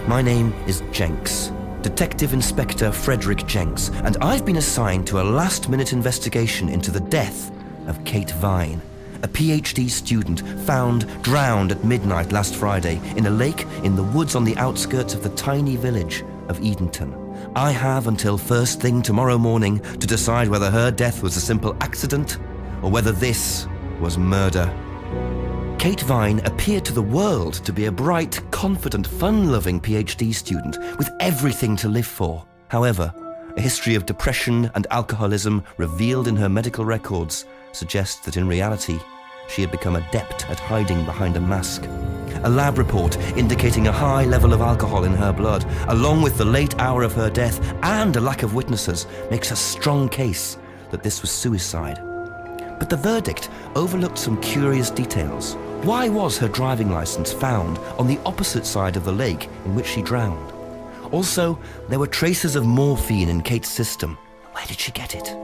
My name is Jenks, Detective Inspector Frederick Jenks, and I've been assigned to a last-minute investigation into the death of Kate Vine, a PhD student found drowned at midnight last Friday in a lake in the woods on the outskirts of the tiny village of Edenton. I have until first thing tomorrow morning to decide whether her death was a simple accident or whether this was murder. Kate Vine appeared to the world to be a bright, confident, fun-loving PhD student with everything to live for. However, a history of depression and alcoholism revealed in her medical records suggests that in reality, she had become adept at hiding behind a mask. A lab report indicating a high level of alcohol in her blood, along with the late hour of her death and a lack of witnesses, makes a strong case that this was suicide. But the verdict overlooked some curious details. Why was her driving license found on the opposite side of the lake in which she drowned? Also, there were traces of morphine in Kate's system. Where did she get it?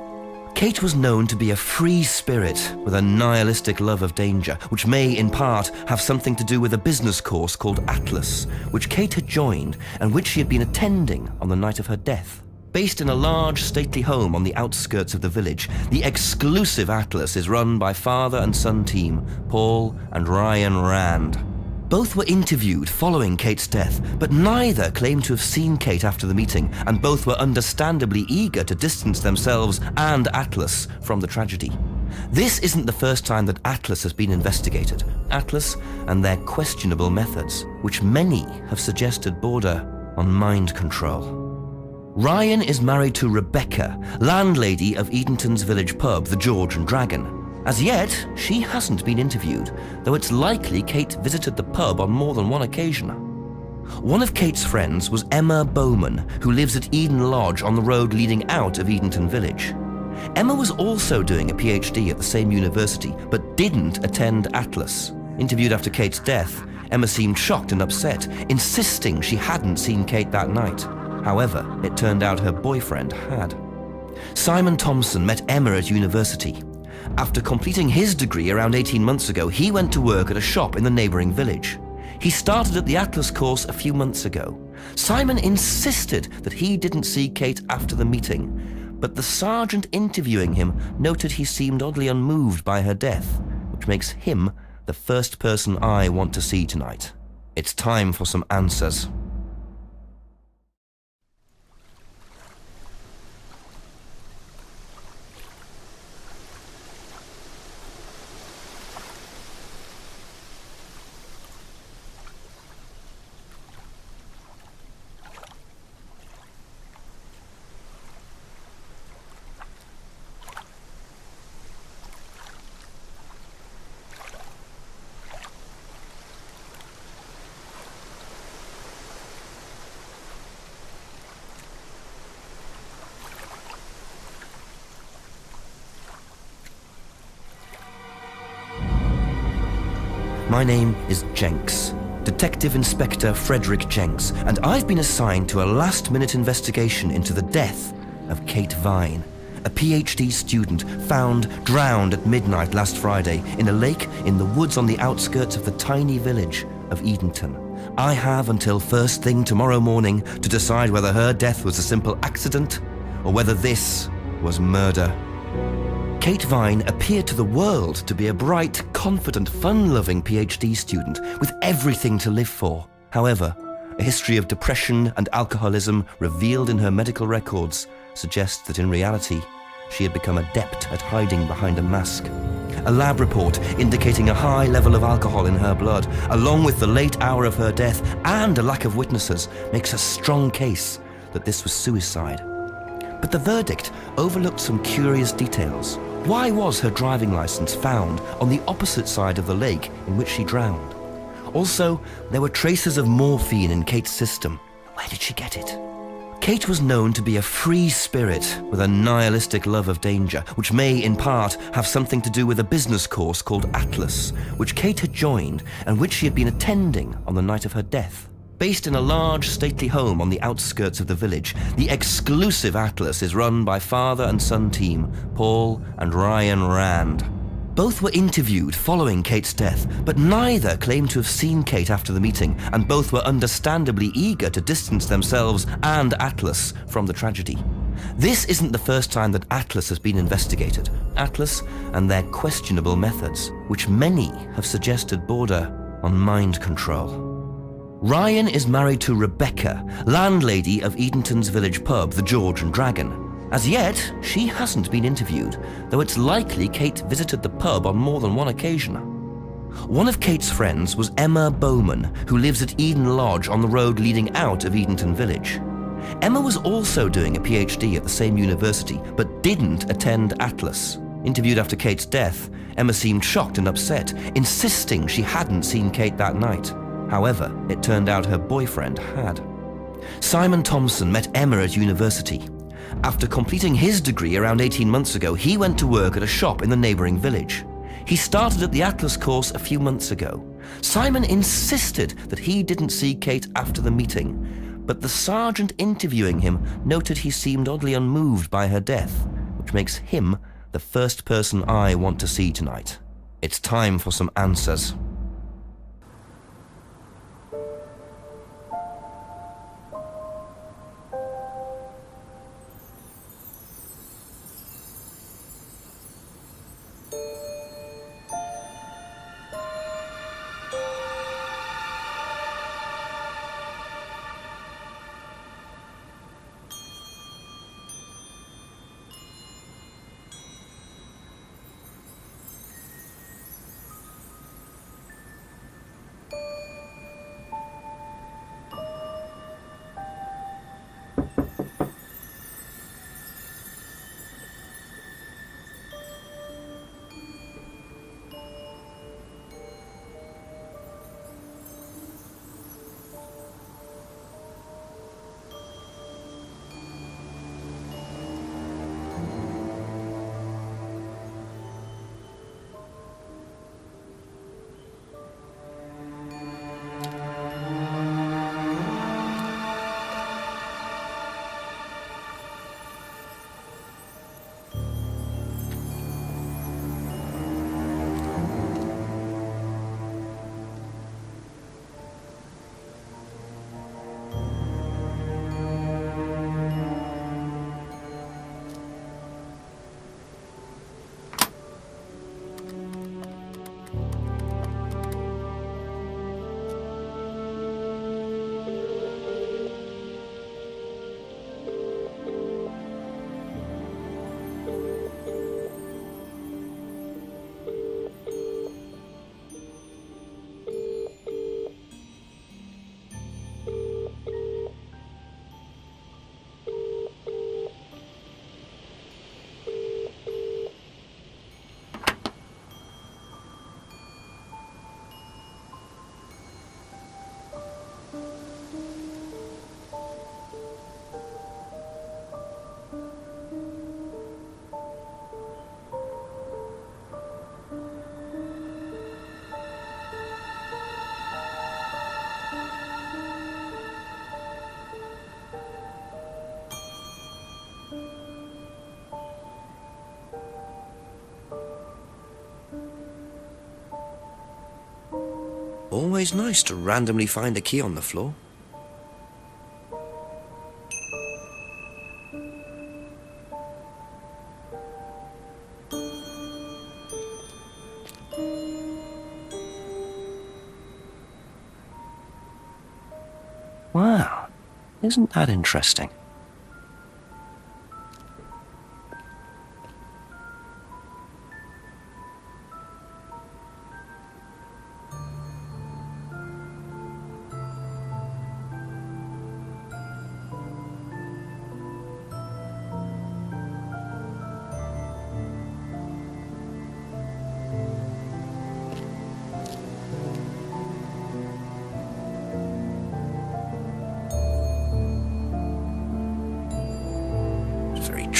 Kate was known to be a free spirit with a nihilistic love of danger, which may, in part, have something to do with a business course called Atlas, which Kate had joined and which she had been attending on the night of her death. Based in a large, stately home on the outskirts of the village, the exclusive Atlas is run by father and son team, Paul and Ryan Rand. Both were interviewed following Kate's death, but neither claimed to have seen Kate after the meeting, and both were understandably eager to distance themselves and Atlas from the tragedy. This isn't the first time that Atlas has been investigated. Atlas and their questionable methods, which many have suggested border on mind control. Ryan is married to Rebecca, landlady of Edenton's village pub, the George and Dragon. As yet, she hasn't been interviewed, though it's likely Kate visited the pub on more than one occasion. One of Kate's friends was Emma Bowman, who lives at Eden Lodge on the road leading out of Edenton Village. Emma was also doing a PhD at the same university, but didn't attend Atlas. Interviewed after Kate's death, Emma seemed shocked and upset, insisting she hadn't seen Kate that night. However, it turned out her boyfriend had. Simon Thompson met Emma at university. After completing his degree around 18 months ago, he went to work at a shop in the neighboring village. He started at the Atlas course a few months ago. Simon insisted that he didn't see Kate after the meeting, but the sergeant interviewing him noted he seemed oddly unmoved by her death, which makes him the first person I want to see tonight. It's time for some answers. My name is Jenks, Detective Inspector Frederick Jenks, and I've been assigned to a last-minute investigation into the death of Kate Vine, a PhD student found drowned at midnight last Friday in a lake in the woods on the outskirts of the tiny village of Edenton. I have until first thing tomorrow morning to decide whether her death was a simple accident or whether this was murder. Kate Vine appeared to the world to be a bright, confident, fun-loving PhD student with everything to live for. However, a history of depression and alcoholism revealed in her medical records suggests that in reality, she had become adept at hiding behind a mask. A lab report indicating a high level of alcohol in her blood, along with the late hour of her death and a lack of witnesses, makes a strong case that this was suicide. But the verdict overlooked some curious details. Why was her driving license found on the opposite side of the lake in which she drowned? Also, there were traces of morphine in Kate's system. Where did she get it? Kate was known to be a free spirit with a nihilistic love of danger, which may, in part, have something to do with a business course called Atlas, which Kate had joined and which she had been attending on the night of her death. Based in a large, stately home on the outskirts of the village, the exclusive Atlas is run by father and son team, Paul and Ryan Rand. Both were interviewed following Kate's death, but neither claimed to have seen Kate after the meeting, and both were understandably eager to distance themselves and Atlas from the tragedy. This isn't the first time that Atlas has been investigated. Atlas and their questionable methods, which many have suggested border on mind control. Ryan is married to Rebecca, landlady of Edenton's village pub, the George and Dragon. As yet, she hasn't been interviewed, though it's likely Kate visited the pub on more than one occasion. One of Kate's friends was Emma Bowman, who lives at Eden Lodge on the road leading out of Edenton Village. Emma was also doing a PhD at the same university, but didn't attend Atlas. Interviewed after Kate's death, Emma seemed shocked and upset, insisting she hadn't seen Kate that night. However, it turned out her boyfriend had. Simon Thompson met Emma at university. After completing his degree around 18 months ago, he went to work at a shop in the neighbouring village. He started at the Atlas course a few months ago. Simon insisted that he didn't see Kate after the meeting, but the sergeant interviewing him noted he seemed oddly unmoved by her death, which makes him the first person I want to see tonight. It's time for some answers. Always nice to randomly find a key on the floor. Wow, isn't that interesting?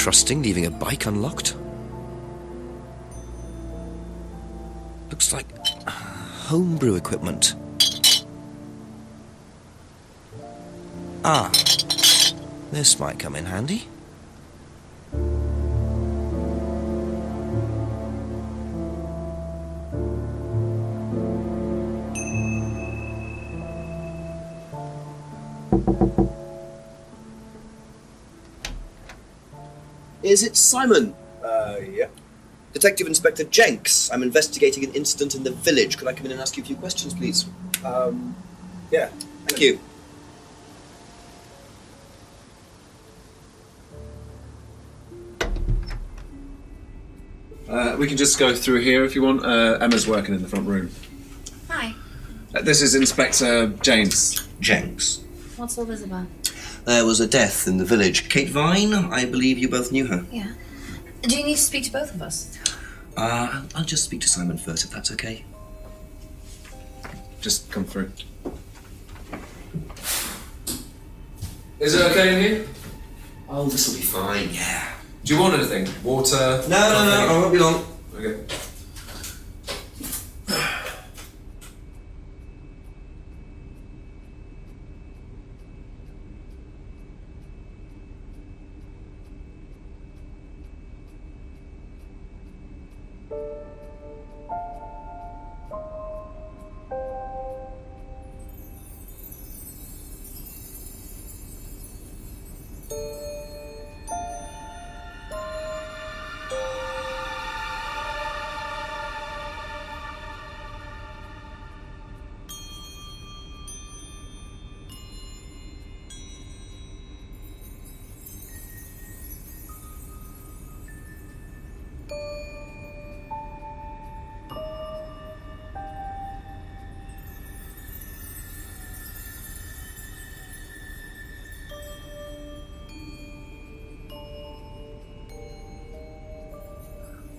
Trusting leaving a bike unlocked. Looks like homebrew equipment. Ah, this might come in handy. Is it Simon? Yeah. Detective Inspector Jenks. I'm investigating an incident in the village. Could I come in and ask you a few questions, please? Yeah. Thank you. We can just go through here if you want. Emma's working in the front room. Hi. This is Inspector James. Jenks. What's all this about? There was a death in the village. Kate Vine, I believe you both knew her. Yeah. Do you need to speak to both of us? I'll just speak to Simon first, if that's okay. Just come through. Is it okay in here? Oh, this will be fine, yeah. Do you want anything? Water? No, I won't be long. Okay.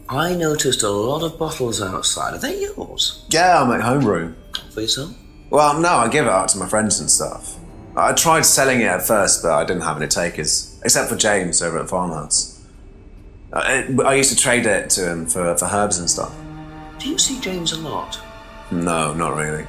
I noticed a lot of bottles outside. Are they yours? Yeah, I make homebrew. For yourself? Well, no, I give it out to my friends and stuff. I tried selling it at first, but I didn't have any takers, except for James over at Farmhouse. I used to trade it to him for herbs and stuff. Do you see James a lot? No, not really.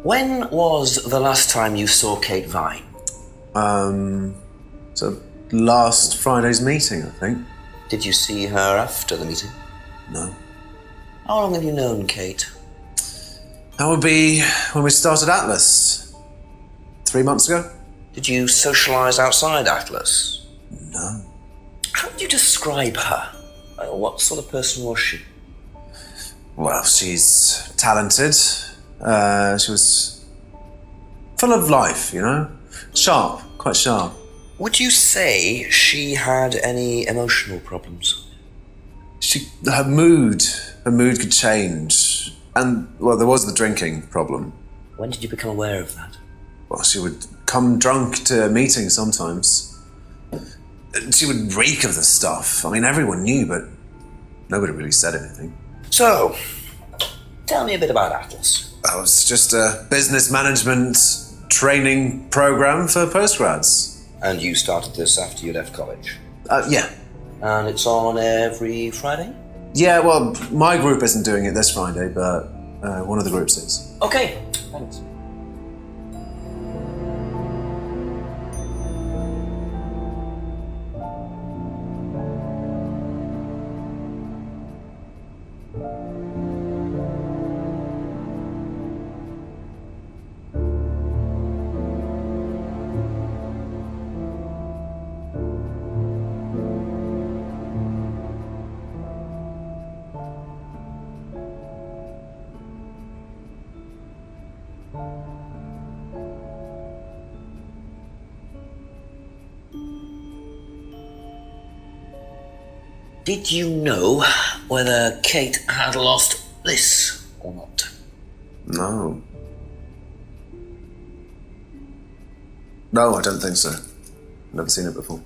When was the last time you saw Kate Vine? So last Friday's meeting, I think. Did you see her after the meeting? No. How long have you known Kate? That would be when we started Atlas. 3 months ago? Did you socialise outside Atlas? No. How would you describe her? What sort of person was she? Well, she's talented. She was full of life, you know? Sharp, quite sharp. Would you say she had any emotional problems? Her mood could change. And, well, there was the drinking problem. When did you become aware of that? Well, she would come drunk to meetings sometimes. She would reek of the stuff. I mean, everyone knew, but nobody really said anything. So, tell me a bit about Atlas. It was just a business management training program for postgrads. And you started this after you left college? Yeah. And it's on every Friday? Yeah, well, my group isn't doing it this Friday, but one of the groups is. Okay, thanks. Did you know whether Kate had lost this or not? No. No, I don't think so. Never seen it before.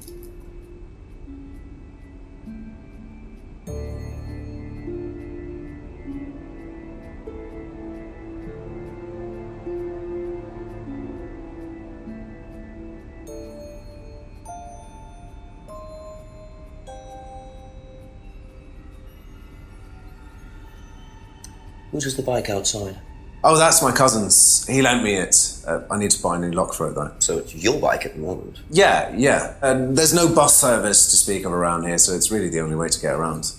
Whose is the bike outside? Oh, that's my cousin's. He lent me it. I need to buy a new lock for it, though. So it's your bike at the moment? Yeah. There's no bus service to speak of around here, so it's really the only way to get around.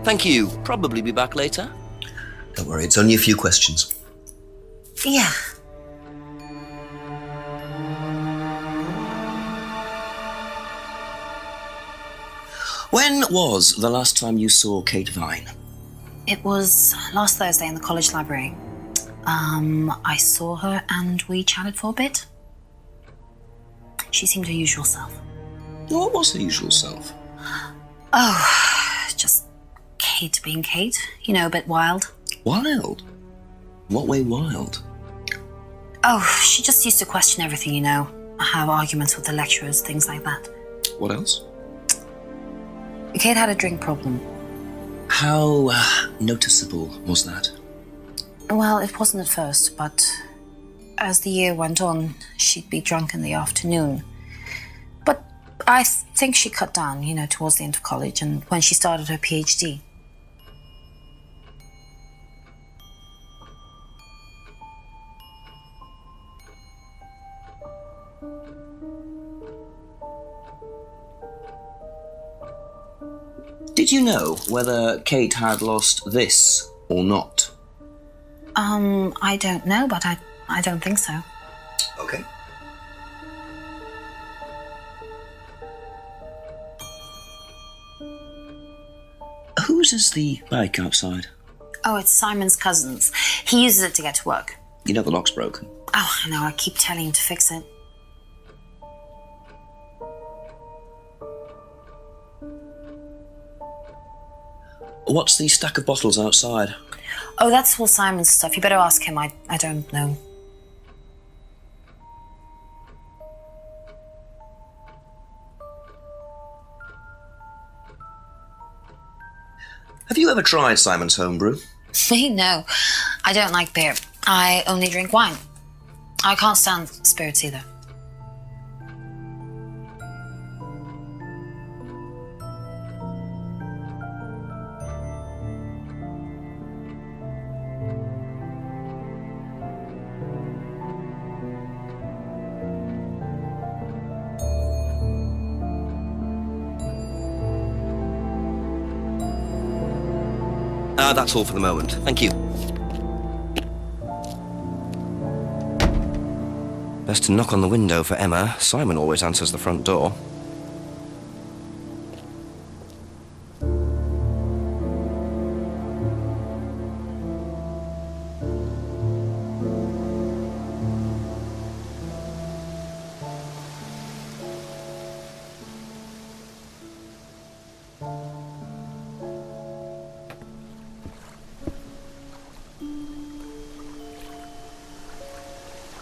Thank you. Probably be back later. Don't worry, it's only a few questions. Yeah. When was the last time you saw Kate Vine? It was last Thursday in the college library. I saw her and we chatted for a bit. She seemed her usual self. What was her usual self? Oh, just Kate being Kate. You know, a bit wild. Wild? What way wild? Oh, she just used to question everything, you know. Have arguments with the lecturers, things like that. What else? Kate had a drink problem. How noticeable was that? Well, it wasn't at first, but as the year went on, she'd be drunk in the afternoon. But I think she cut down, you know, towards the end of college and when she started her PhD. Did you know whether Kate had lost this or not? I don't know, but I don't think so. Okay. Whose is the bike outside? Oh, it's Simon's cousin's. He uses it to get to work. You know the lock's broken. Oh, I know, I keep telling him to fix it. What's the stack of bottles outside? Oh, that's all Simon's stuff. You better ask him. I don't know. Have you ever tried Simon's homebrew? Me? No. I don't like beer. I only drink wine. I can't stand spirits either. That's all for the moment. Thank you. Best to knock on the window for Emma. Simon always answers the front door.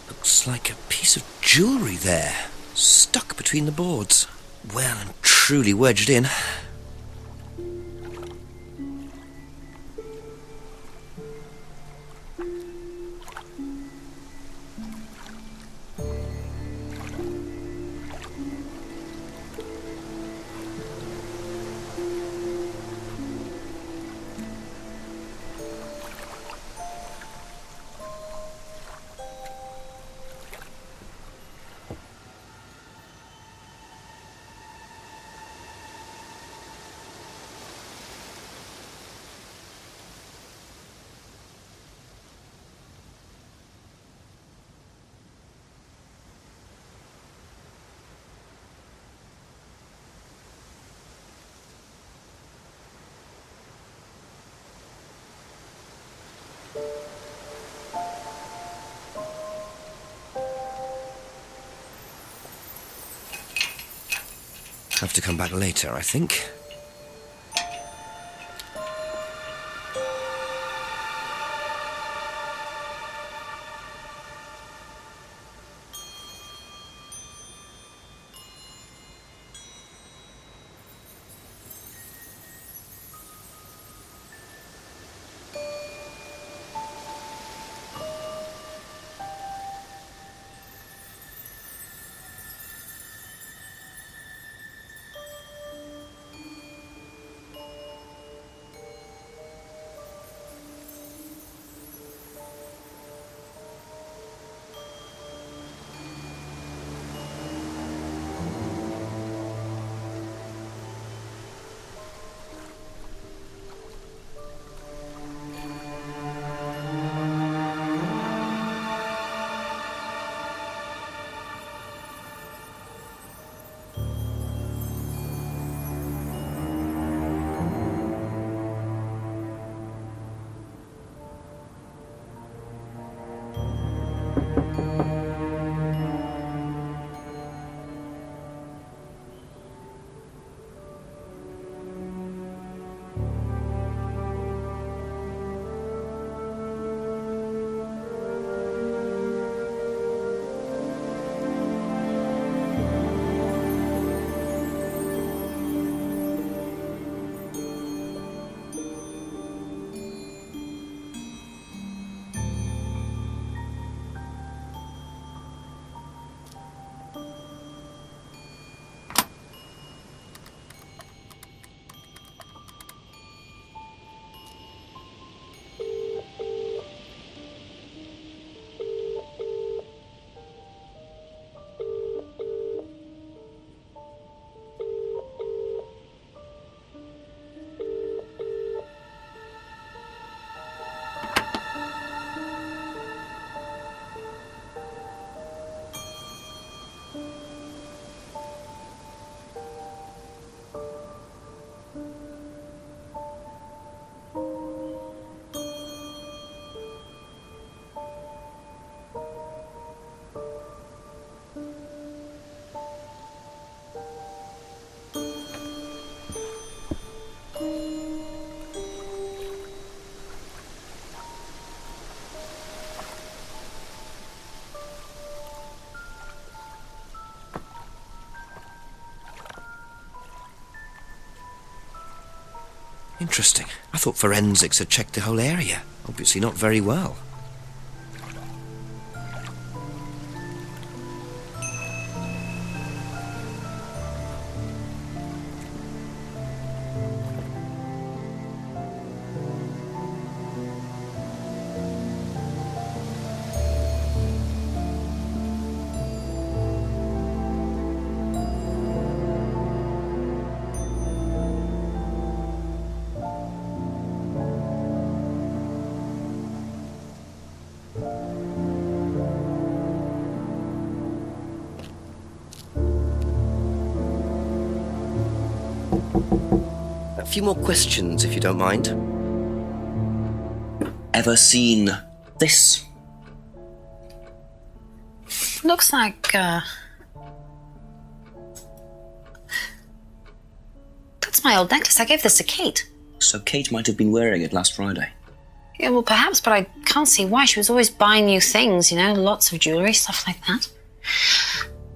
Looks like a piece of jewellery there, stuck between the boards. well and truly wedged in. Have to come back later, I think. Interesting. I thought forensics had checked the whole area. Obviously not very well. A few more questions, if you don't mind. Ever seen this? Looks like, that's my old necklace. I gave this to Kate. So Kate might have been wearing it last Friday. Yeah, well, perhaps, but I can't see why. She was always buying new things, you know, lots of jewellery, stuff like that.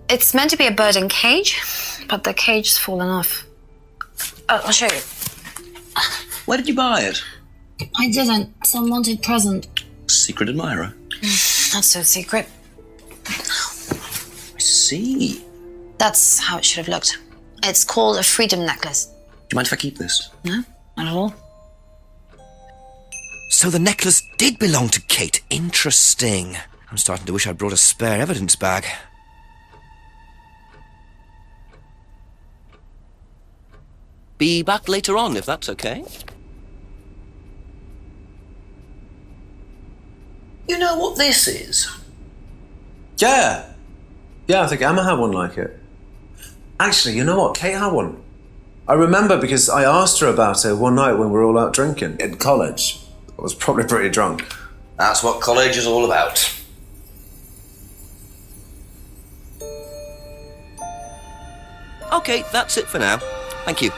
It's meant to be a bird in cage, but the cage's fallen off. I'll show you. Where did you buy it? I didn't. Some wanted present. Secret admirer. Not so secret. I see. That's how it should have looked. It's called a freedom necklace. Do you mind if I keep this? No, not at all. So the necklace did belong to Kate. Interesting. I'm starting to wish I'd brought a spare evidence bag. Be back later on, if that's okay. You know what this is? Yeah, I think Emma had one like it. Actually, you know what? Kate had one. I remember because I asked her about it one night when we were all out drinking in college. I was probably pretty drunk. That's what college is all about. Okay, that's it for now. Thank you.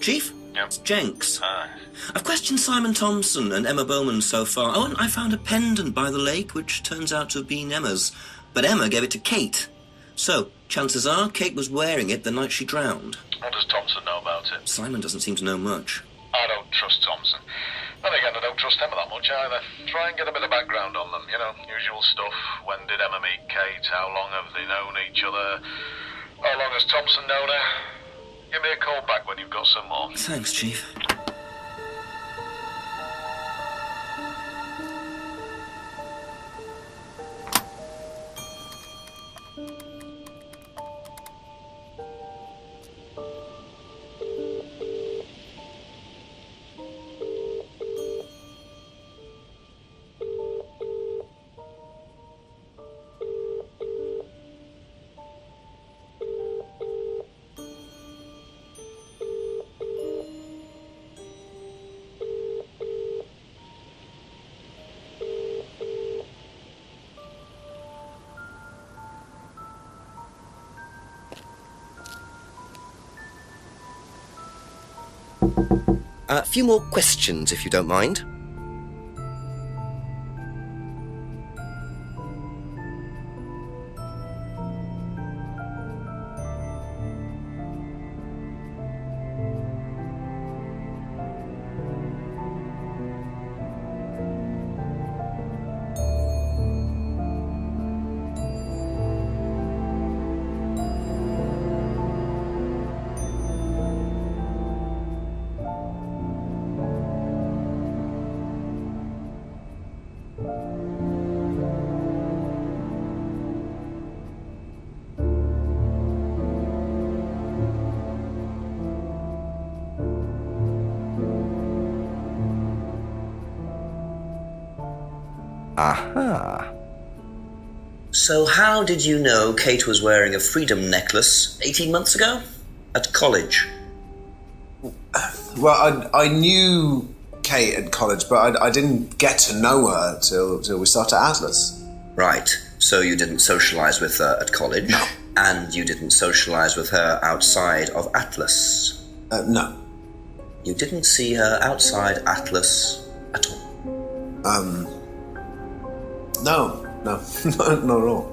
Chief? Yep. It's Jenks. Hi. I've questioned Simon Thompson and Emma Bowman so far. Oh, and I found a pendant by the lake, which turns out to have been Emma's. But Emma gave it to Kate. So, chances are Kate was wearing it the night she drowned. What does Thompson know about it? Simon doesn't seem to know much. I don't trust Thompson. Then again, I don't trust Emma that much either. Try and get a bit of background on them, you know, usual stuff. When did Emma meet Kate? How long have they known each other? How long has Thompson known her? Give me a call back when you've got some more. Thanks, Chief. A few more questions, if you don't mind. Aha. So how did you know Kate was wearing a freedom necklace 18 months ago? At college? Well, I knew Kate at college, but I didn't get to know her till we started Atlas. Right. So you didn't socialise with her at college? No. And you didn't socialise with her outside of Atlas? No. You didn't see her outside Atlas at all? No, not at all.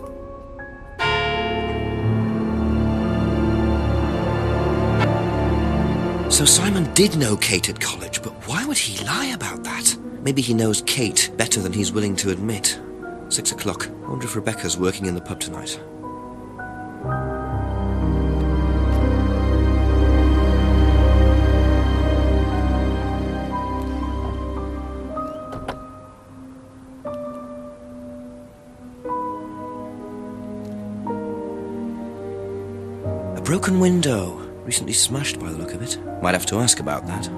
So Simon did know Kate at college, but why would he lie about that? Maybe he knows Kate better than he's willing to admit. 6 o'clock. I wonder if Rebecca's working in the pub tonight. A broken window. Recently smashed by the look of it. Might have to ask about that.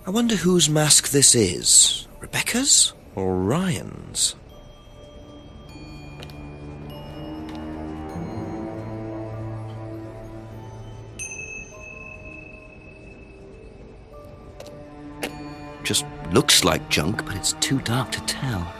I wonder whose mask this is. Rebecca's or Ryan's? Just looks like junk, but it's too dark to tell.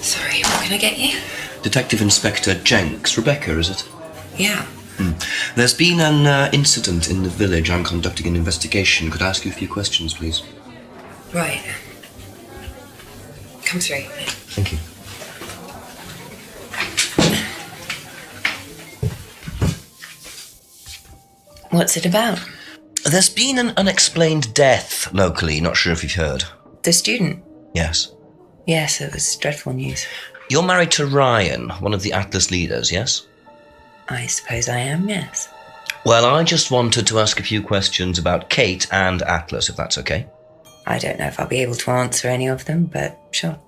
Sorry, what can I get you? Detective Inspector Jenks. Rebecca, is it? Yeah. There's been an incident in the village. I'm conducting an investigation. Could I ask you a few questions, please? Right. Come through. Thank you. What's it about? There's been an unexplained death locally. Not sure if you've heard. The student? Yes. Yes, it was dreadful news. You're married to Ryan, one of the Atlas leaders, yes? I suppose I am, yes. Well, I just wanted to ask a few questions about Kate and Atlas, if that's okay. I don't know if I'll be able to answer any of them, but sure.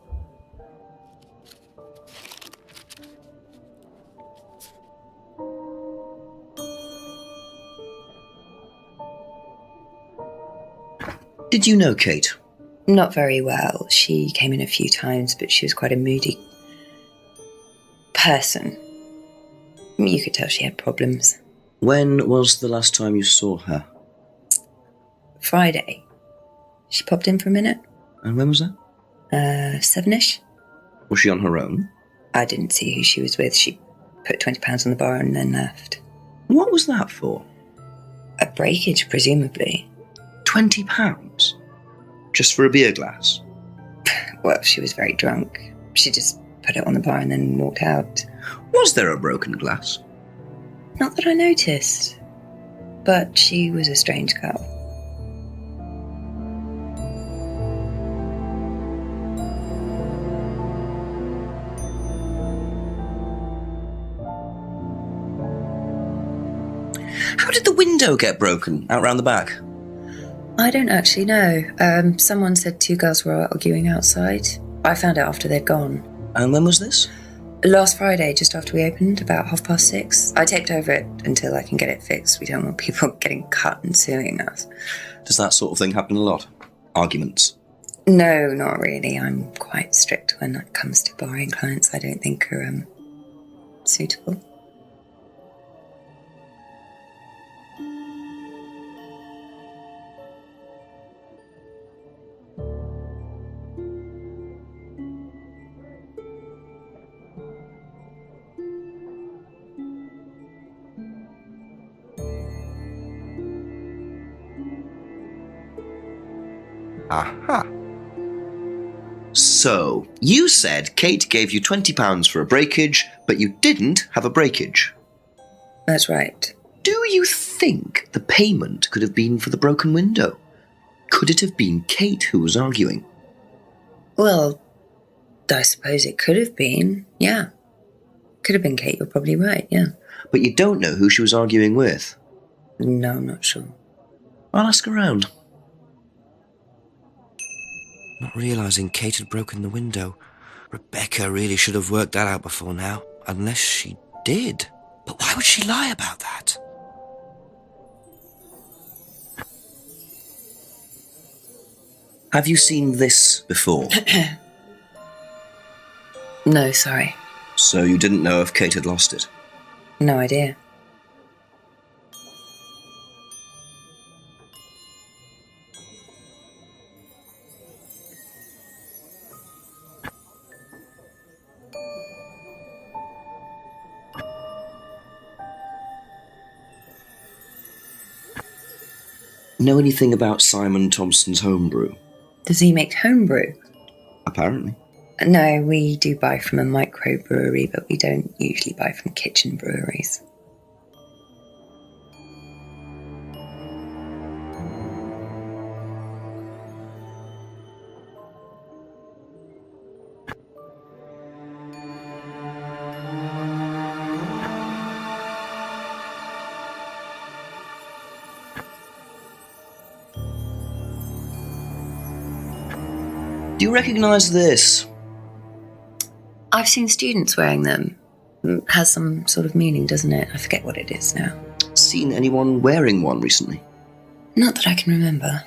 Did you know Kate? Not very well. She came in a few times, but she was quite a moody person. You could tell she had problems. When was the last time you saw her? Friday. She popped in for a minute. And when was that? 7ish. Was she on her own? I didn't see who she was with. She put £20 on the bar and then left. What was that for? A breakage, presumably. £20? Just for a beer glass? Well, she was very drunk. She just put it on the bar and then walked out. Was there a broken glass? Not that I noticed. But she was a strange girl. How did the window get broken out round the back? I don't actually know. Someone said two girls were arguing outside. I found out after they'd gone. And when was this? Last Friday, just after we opened, about 6:30. I taped over it until I can get it fixed. We don't want people getting cut and suing us. Does that sort of thing happen a lot? Arguments? No, not really. I'm quite strict when it comes to barring clients I don't think are suitable. Aha. So, you said Kate gave you £20 for a breakage, but you didn't have a breakage. That's right. Do you think the payment could have been for the broken window? Could it have been Kate who was arguing? Well, I suppose it could have been, yeah. Could have been Kate, you're probably right, yeah. But you don't know who she was arguing with? No, I'm not sure. I'll ask around. Not realising Kate had broken the window. Rebecca really should have worked that out before now. Unless she did. But why would she lie about that? Have you seen this before? No, sorry. So you didn't know if Kate had lost it? No idea. Know anything about Simon Thompson's homebrew? Does he make homebrew? Apparently. No, we do buy from a microbrewery, but we don't usually buy from kitchen breweries. Do you recognise this? I've seen students wearing them. Has some sort of meaning, doesn't it? I forget what it is now. Seen anyone wearing one recently? Not that I can remember.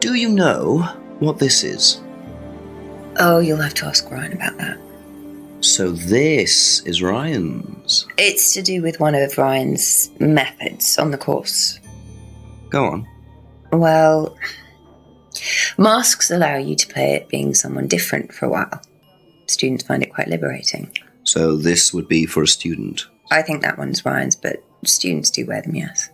Do you know what this is? Oh, you'll have to ask Ryan about that. So this is Ryan's. It's to do with one of Ryan's methods on the course. Go on. Well, masks allow you to play at being someone different for a while. Students find it quite liberating. So this would be for a student? I think that one's Ryan's, but students do wear them, yes.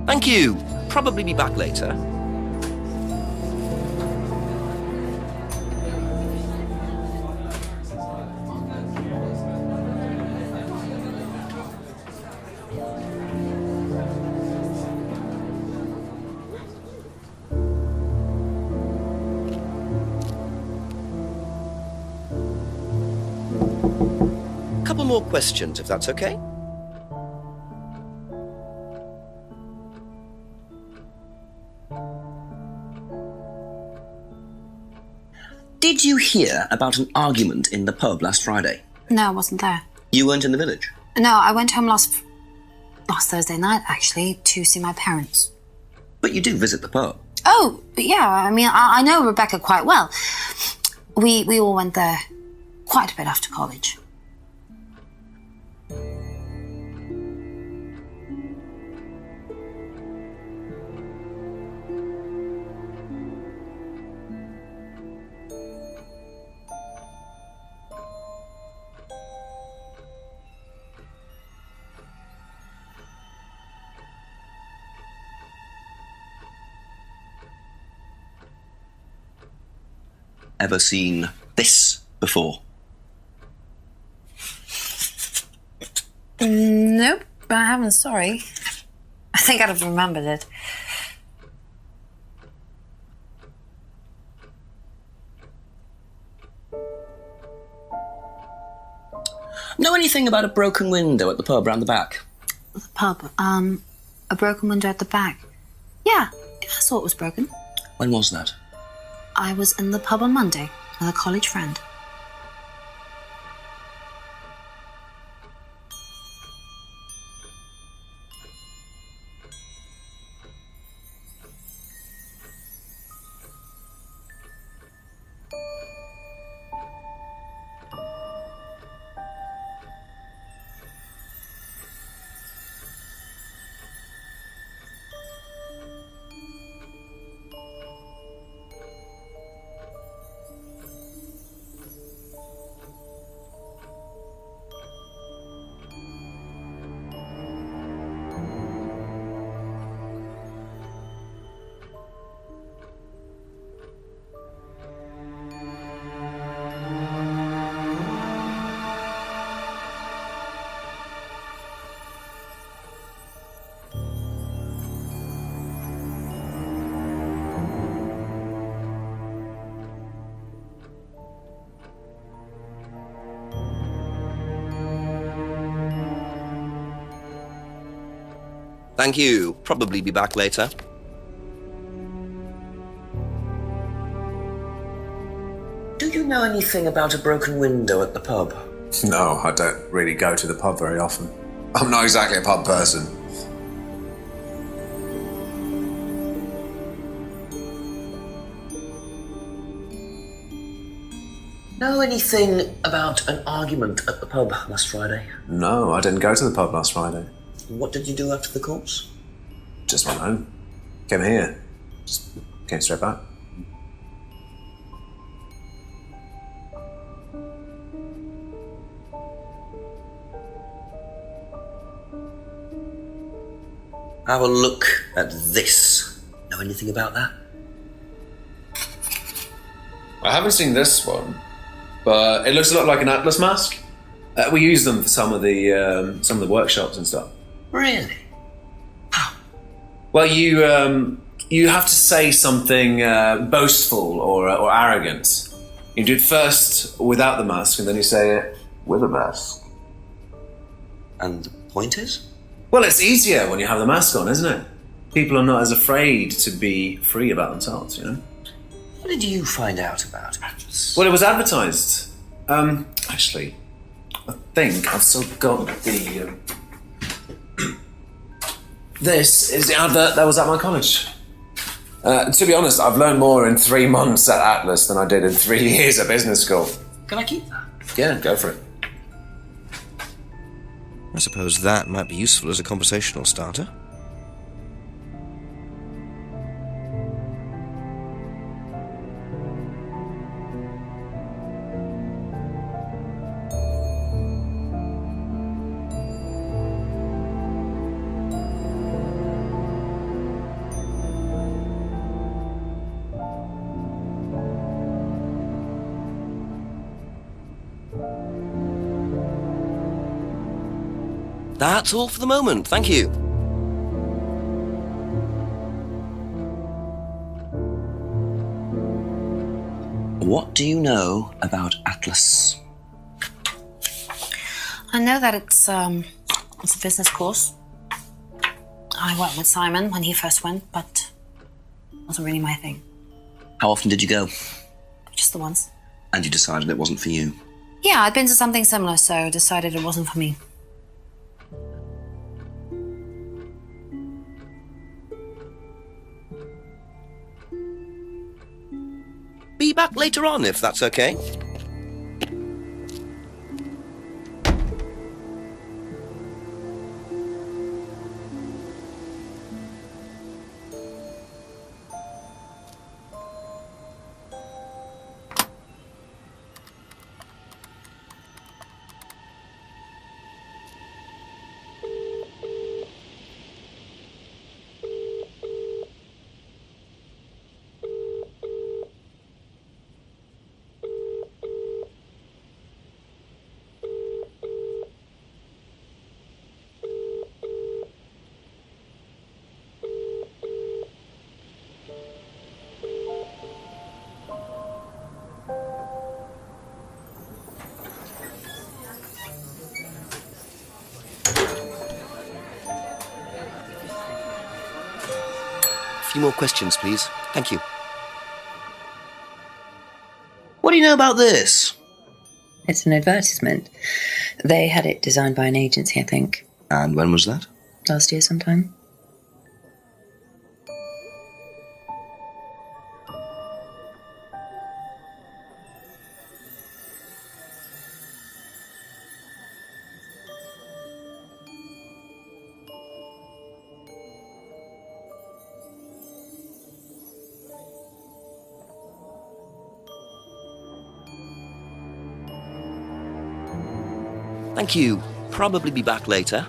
Thank you. Probably be back later. Couple more questions, if that's okay? Did you hear about an argument in the pub last Friday? No, I wasn't there. You weren't in the village? No, I went home last Thursday night, actually, to see my parents. But you do visit the pub? Oh, yeah, I mean, I know Rebecca quite well. We all went there quite a bit after college. ever seen this before? Nope, I haven't, sorry. I think I'd have remembered it. Know anything about a broken window at the pub round the back? The pub, a broken window at the back. Yeah, I saw it was broken. When was that? I was in the pub on Monday with a college friend. Thank you. Probably be back later. Do you know anything about a broken window at the pub? No, I don't really go to the pub very often. I'm not exactly a pub person. Know anything about an argument at the pub last Friday? No, I didn't go to the pub last Friday. What did you do after the course? Just went home. Came here. Just came straight back. Have a look at this. Know anything about that? I haven't seen this one, but it looks a lot like an Atlas mask. We use them for some of the workshops and stuff. Really? Well, you have to say something boastful or arrogant. You do it first without the mask, and then you say it with a mask. And the point is? Well, it's easier when you have the mask on, isn't it? People are not as afraid to be free about themselves, you know? What did you find out about Atlas? Well, it was advertised. Actually, I think I've still got the... This is the advert that was at my college. To be honest, I've learned more in 3 months at Atlas than I did in 3 years at business school. Can I keep that? Yeah, go for it. I suppose that might be useful as a conversational starter. That's all for the moment. Thank you. What do you know about Atlas? I know that it's a business course. I went with Simon when he first went, but it wasn't really my thing. How often did you go? Just the once. And you decided it wasn't for you? Yeah, I'd been to something similar, so decided it wasn't for me. Be back later on, if that's okay. few more questions, please. Thank you. What do you know about this? It's an advertisement. They had it designed by an agency, I think. And when was that? Last year sometime. Thank you. Probably be back later.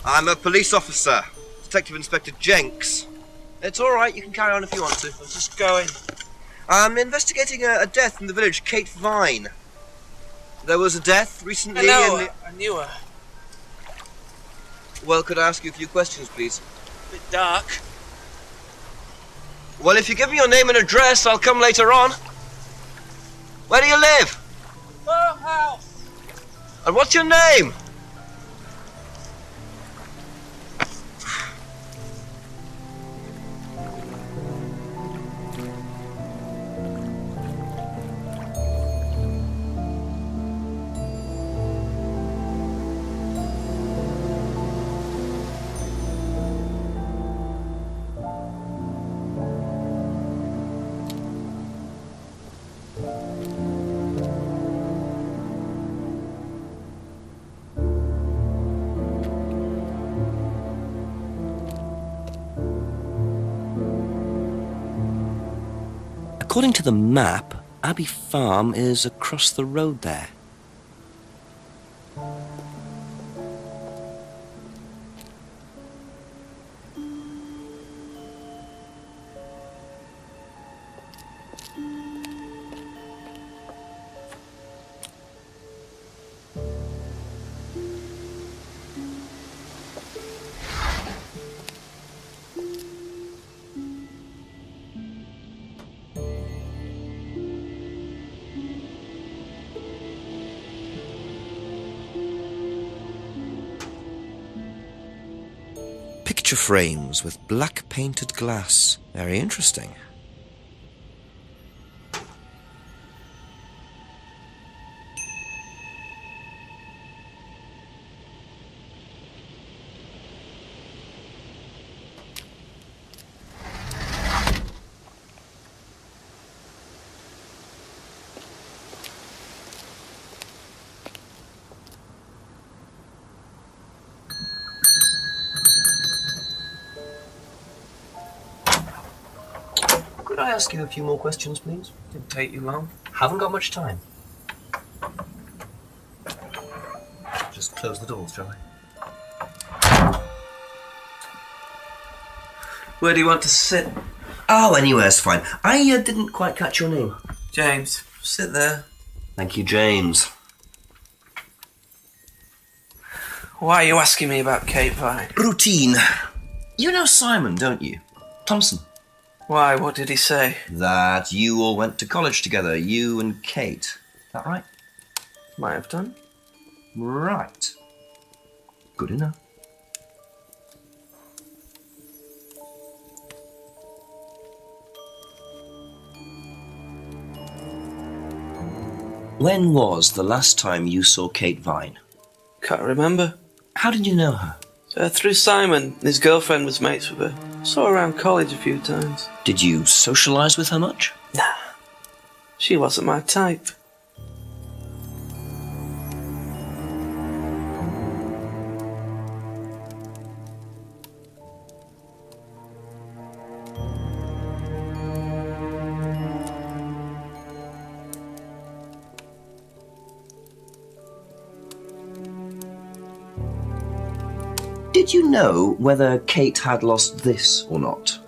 I'm a police officer, Detective Inspector Jenks. It's all right, you can carry on if you want to. I'm just going. I'm investigating a death in the village, Kate Vine. There was a death recently. Hello, I knew her. Well, could I ask you a few questions, please? A bit dark. Well, if you give me your name and address, I'll come later on. Where do you live? Farmhouse. And what's your name? According to the map, Abbey Farm is across the road there. Picture frames with black painted glass. Very interesting. Could I ask you a few more questions, please? Didn't take you long. Haven't got much time. Just close the doors, shall I? Where do you want to sit? Oh, anywhere's fine. I didn't quite catch your name. James, sit there. Thank you, James. Why are you asking me about Kate Vine? Routine. You know Simon, don't you? Thompson. Why, what did he say? That you all went to college together, you and Kate. Is that right? Might have done. Right. Good enough. When was the last time you saw Kate Vine? Can't remember. How did you know her? Through Simon. His girlfriend was mates with her. Saw her around college a few times. Did you socialise with her much? Nah. She wasn't my type. Did you know whether Kate had lost this or not?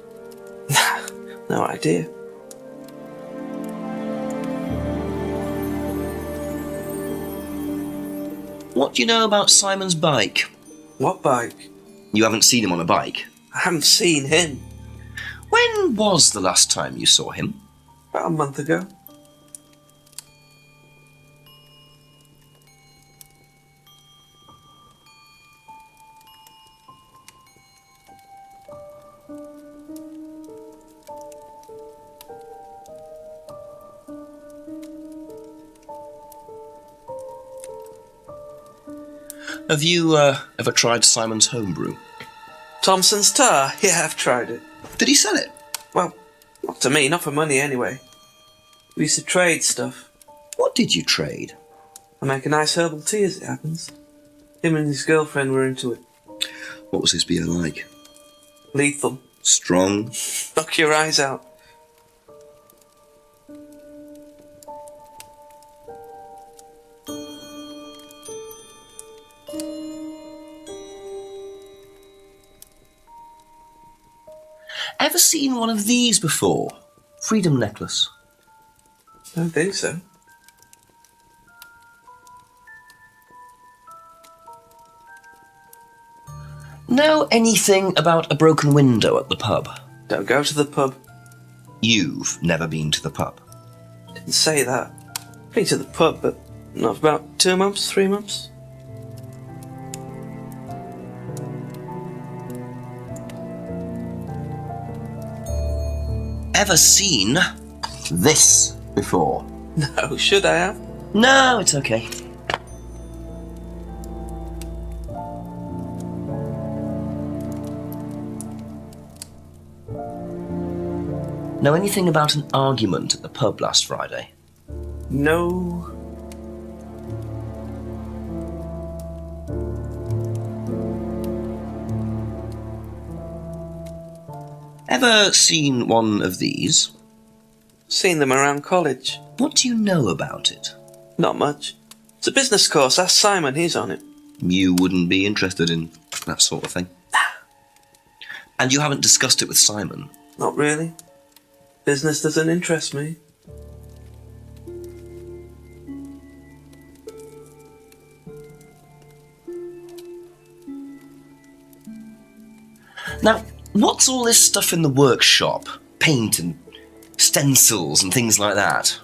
No idea. What do you know about Simon's bike? What bike? You haven't seen him on a bike? I haven't seen him. When was the last time you saw him? About a month ago. Have you ever tried Simon's homebrew? Thompson's tar? Yeah, I've tried it. Did he sell it? Well, not to me, not for money anyway. We used to trade stuff. What did you trade? I make a nice herbal tea as it happens. Him and his girlfriend were into it. What was his beer like? Lethal. Strong? Knock your eyes out. Ever seen one of these before? Freedom necklace. I don't think so. Know anything about a broken window at the pub? Don't go to the pub. You've never been to the pub? Didn't say that. Been to the pub, but not for about 2 months, 3 months. Ever seen this before? No, should I have? No, it's okay. Know anything about an argument at the pub last Friday? No. Ever seen one of these? Seen them around college. What do you know about it? Not much. It's a business course. Ask Simon, he's on it. You wouldn't be interested in that sort of thing? And you haven't discussed it with Simon? Not really. Business doesn't interest me. Now, what's all this stuff in the workshop? Paint and stencils and things like that?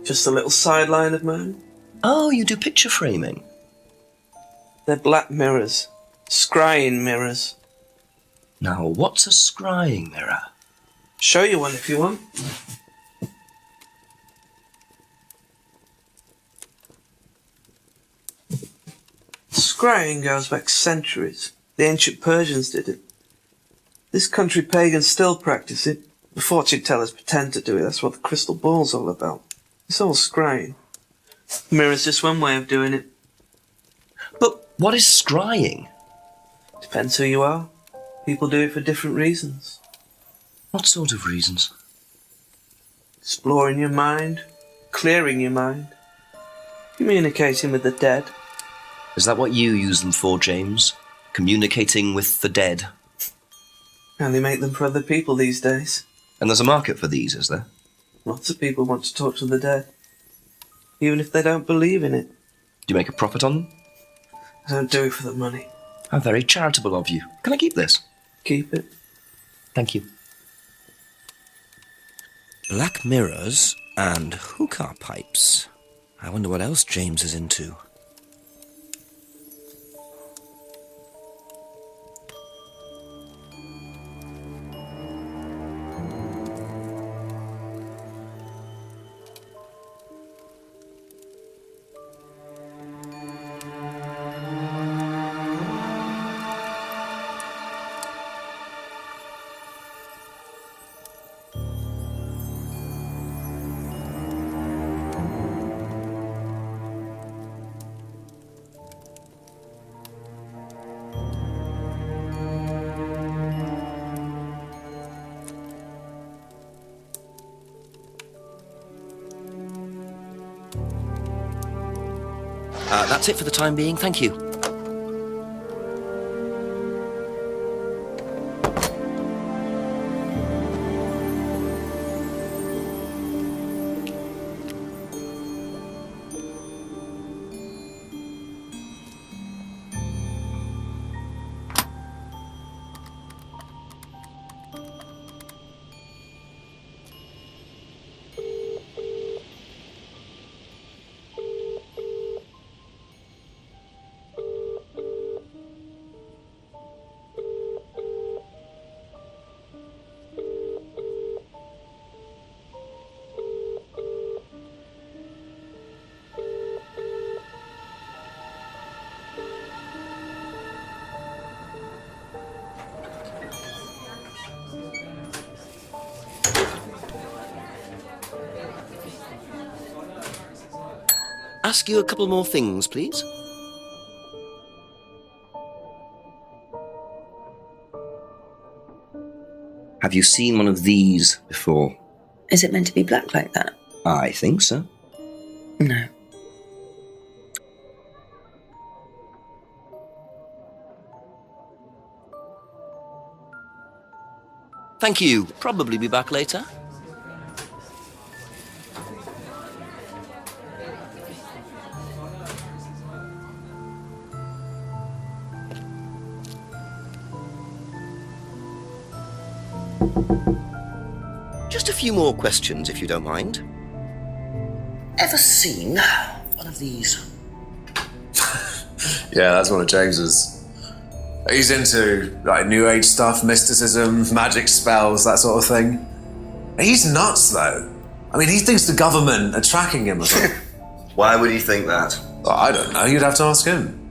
Just a little sideline of mine. Oh, you do picture framing? They're black mirrors. Scrying mirrors. Now, what's a scrying mirror? Show you one if you want. Scrying goes back centuries. The ancient Persians did it. This country pagans still practice it. The fortune tellers pretend to do it. That's what the crystal ball's all about. It's all scrying. Mirror's just one way of doing it. But what is scrying? Depends who you are. People do it for different reasons. What sort of reasons? Exploring your mind, clearing your mind, communicating with the dead. Is that what you use them for, James? Communicating with the dead? Only make them for other people these days. And there's a market for these, is there? Lots of people want to talk to the dead, even if they don't believe in it. Do you make a profit on them? I don't do it for the money. How very charitable of you. Can I keep this? Keep it. Thank you. Black mirrors and hookah pipes. I wonder what else James is into. That's it for the time being, thank you. Ask you a couple more things, please. Have you seen one of these before? Is it meant to be black like that? I think so. No. Thank you. Probably be back later. Just a few more questions, if you don't mind. Ever seen one of these? Yeah, that's one of James's. He's into like New Age stuff, mysticism, magic spells, that sort of thing. He's nuts, though. I mean, he thinks the government are tracking him or something. Why would he think that? Well, I don't know. You'd have to ask him.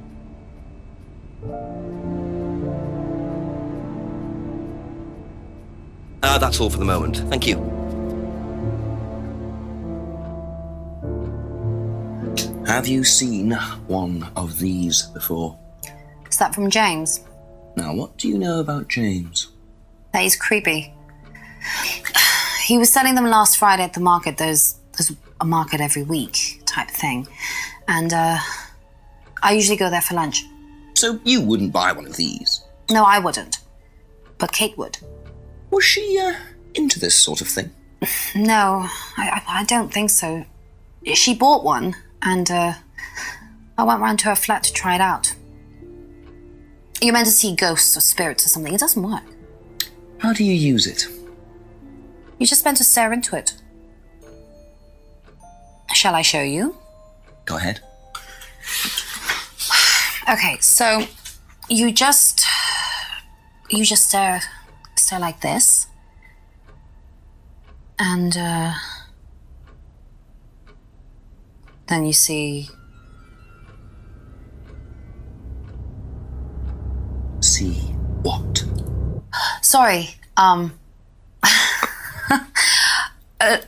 That's all for the moment. Thank you. Have you seen one of these before? Is that from James? Now, what do you know about James? That he's creepy. He was selling them last Friday at the market. There's a market every week type thing. And I usually go there for lunch. So you wouldn't buy one of these? No, I wouldn't. But Kate would. Was she into this sort of thing? No, I don't think so. She bought one, and I went round to her flat to try it out. You're meant to see ghosts or spirits or something. It doesn't work. How do you use it? You're just meant to stare into it. Shall I show you? Go ahead. Okay, so you just stare like this, and then you see. See what? Sorry.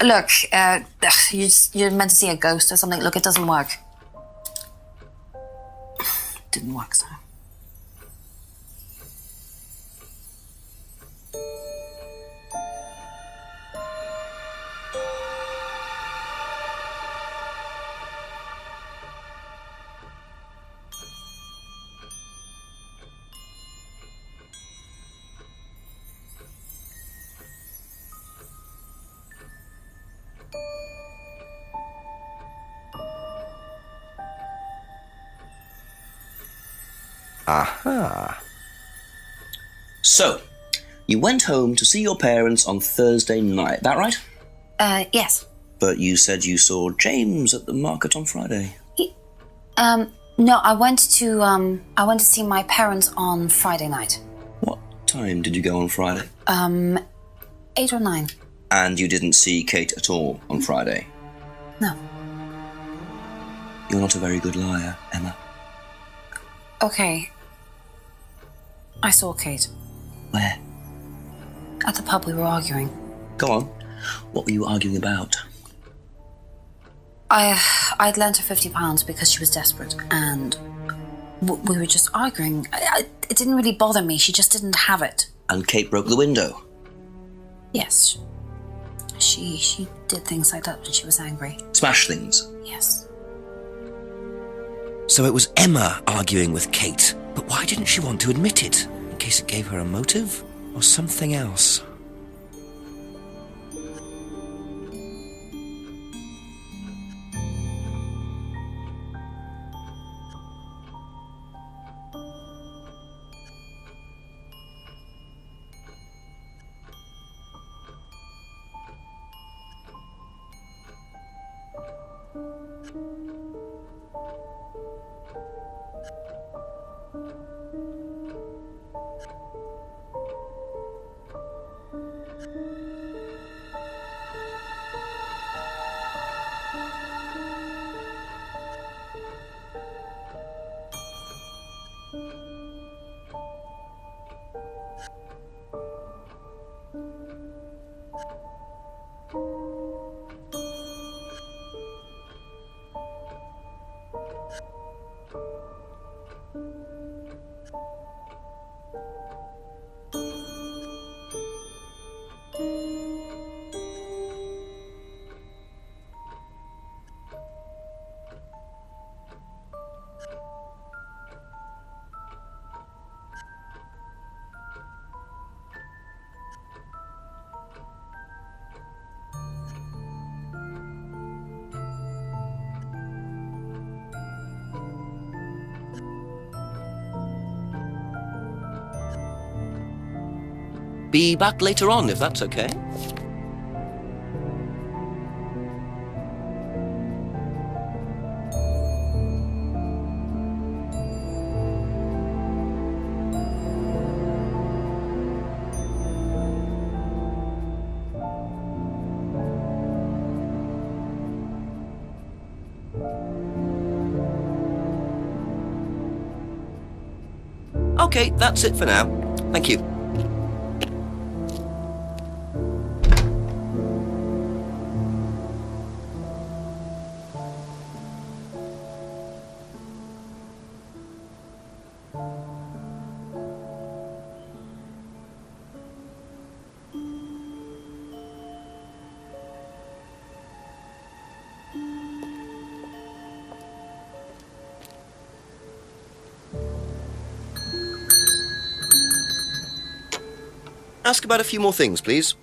Look, you're meant to see a ghost or something. Look, it doesn't work. Didn't work, so. Aha. So, you went home to see your parents on Thursday night, that right? Yes. But you said you saw James at the market on Friday. No, I went to see my parents on Friday night. What time did you go on Friday? 8 or 9. And you didn't see Kate at all on Friday? No. You're not a very good liar, Emma. Okay. I saw Kate. Where? At the pub we were arguing. Go on. What were you arguing about? I'd lent her £50 because she was desperate, and we were just arguing. It didn't really bother me, she just didn't have it. And Kate broke the window? Yes. She did things like that when she was angry. Smash things? Yes. So it was Emma arguing with Kate, but why didn't she want to admit it? In case it gave her a motive? Or something else? Be back later on, if that's okay. Okay, that's it for now. Thank you. Ask about a few more things, please.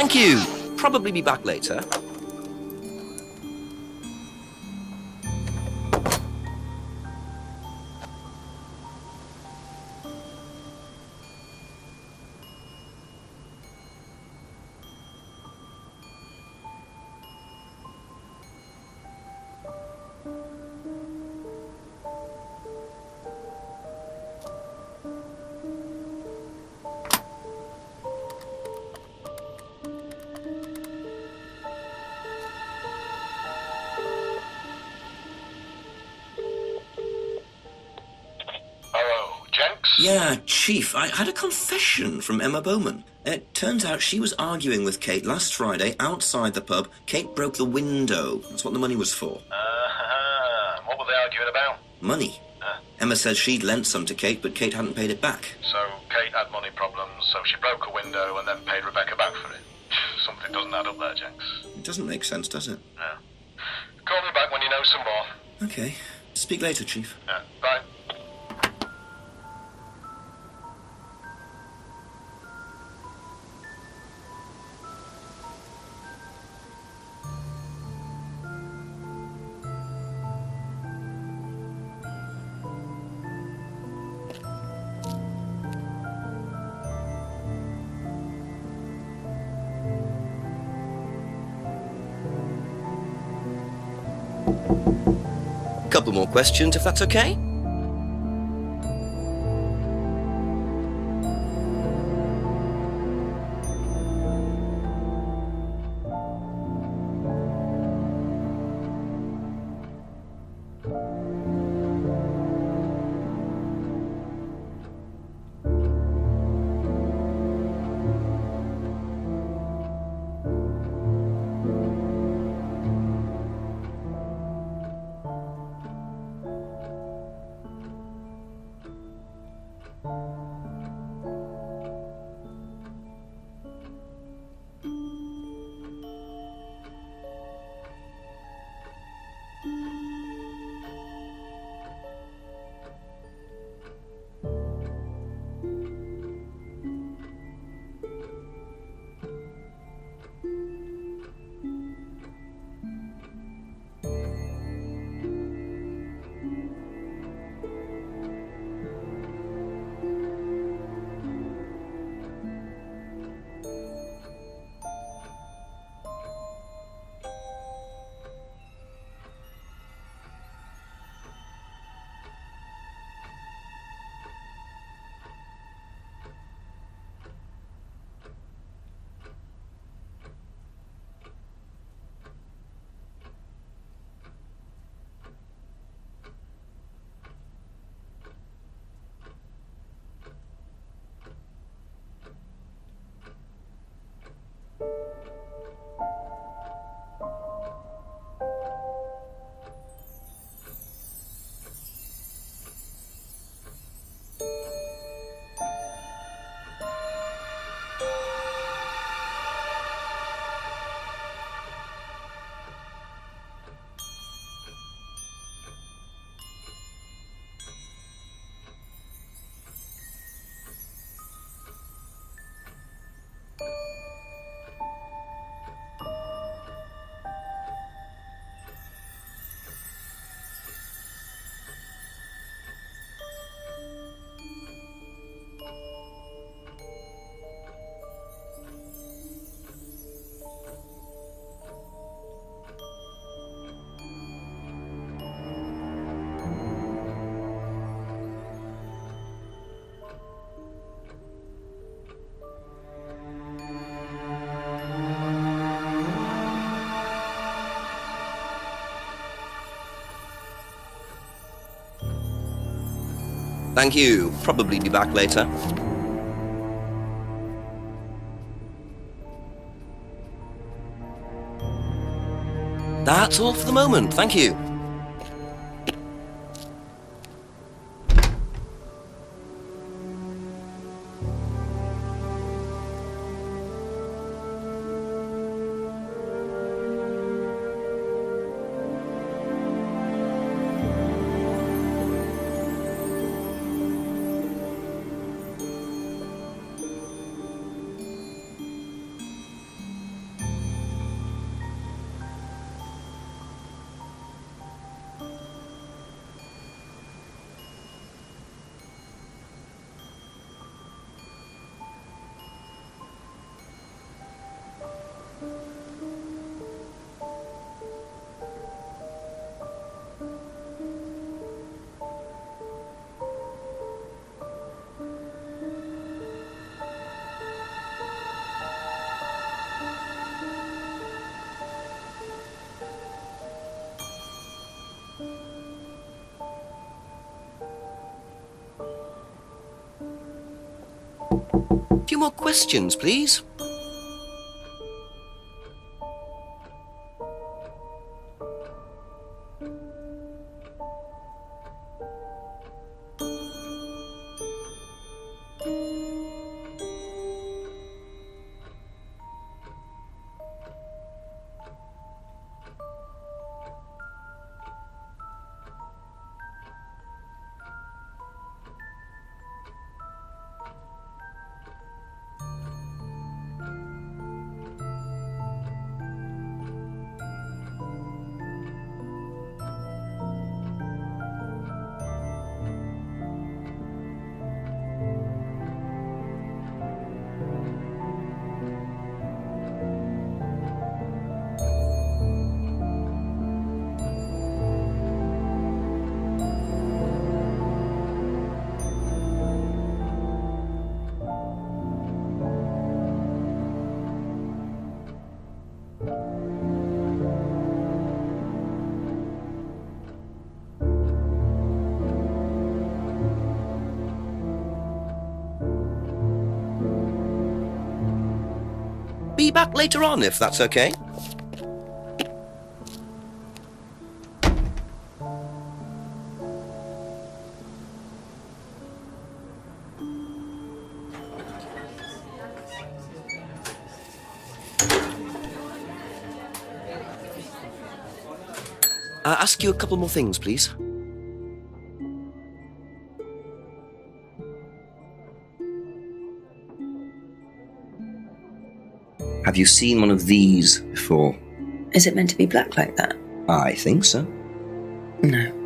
Thank you. Probably be back later. Hello, Jenks? Yeah, Chief, I had a confession from Emma Bowman. It turns out she was arguing with Kate last Friday outside the pub. Kate broke the window. That's what the money was for. What were they arguing about? Money. Emma says she'd lent some to Kate, but Kate hadn't paid it back. So Kate had money problems, so she broke a window and then paid Rebecca back for it. Something doesn't add up there, Jenks. It doesn't make sense, does it? Yeah. Call me back when you know some more. Okay. Speak later, Chief. Yeah, bye. Couple more questions, if that's okay? Thank you. Probably be back later. That's all for the moment. Thank you. A few more questions, please. Be back later on, if that's okay. Ask you a couple more things, please. Have you seen one of these before? Is it meant to be black like that? I think so. No.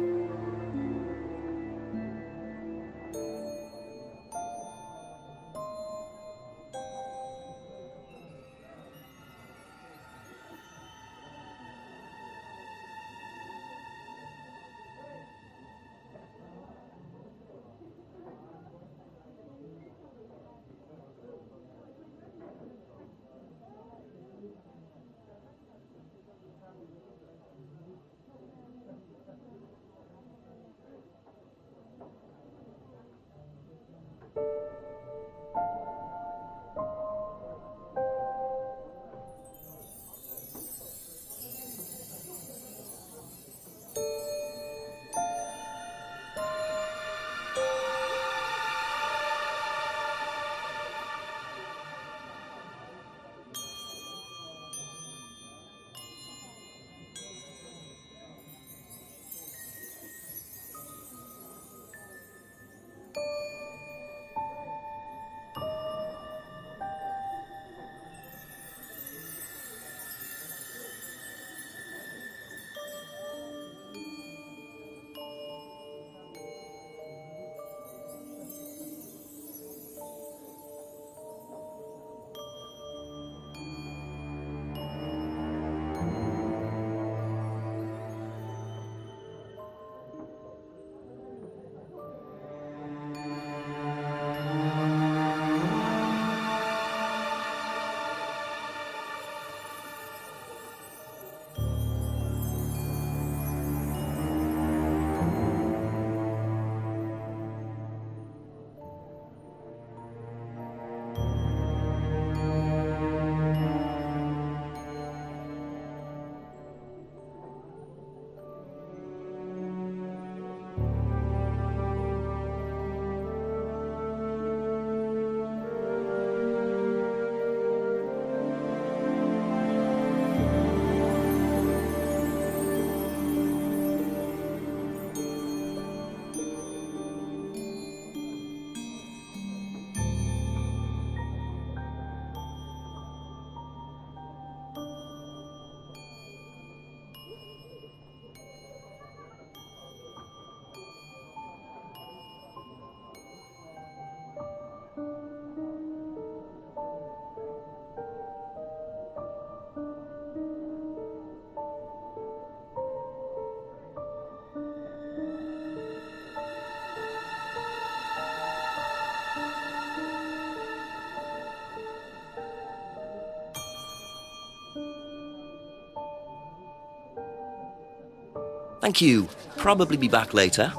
Thank you. Probably be back later.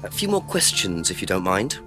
A few more questions, if you don't mind.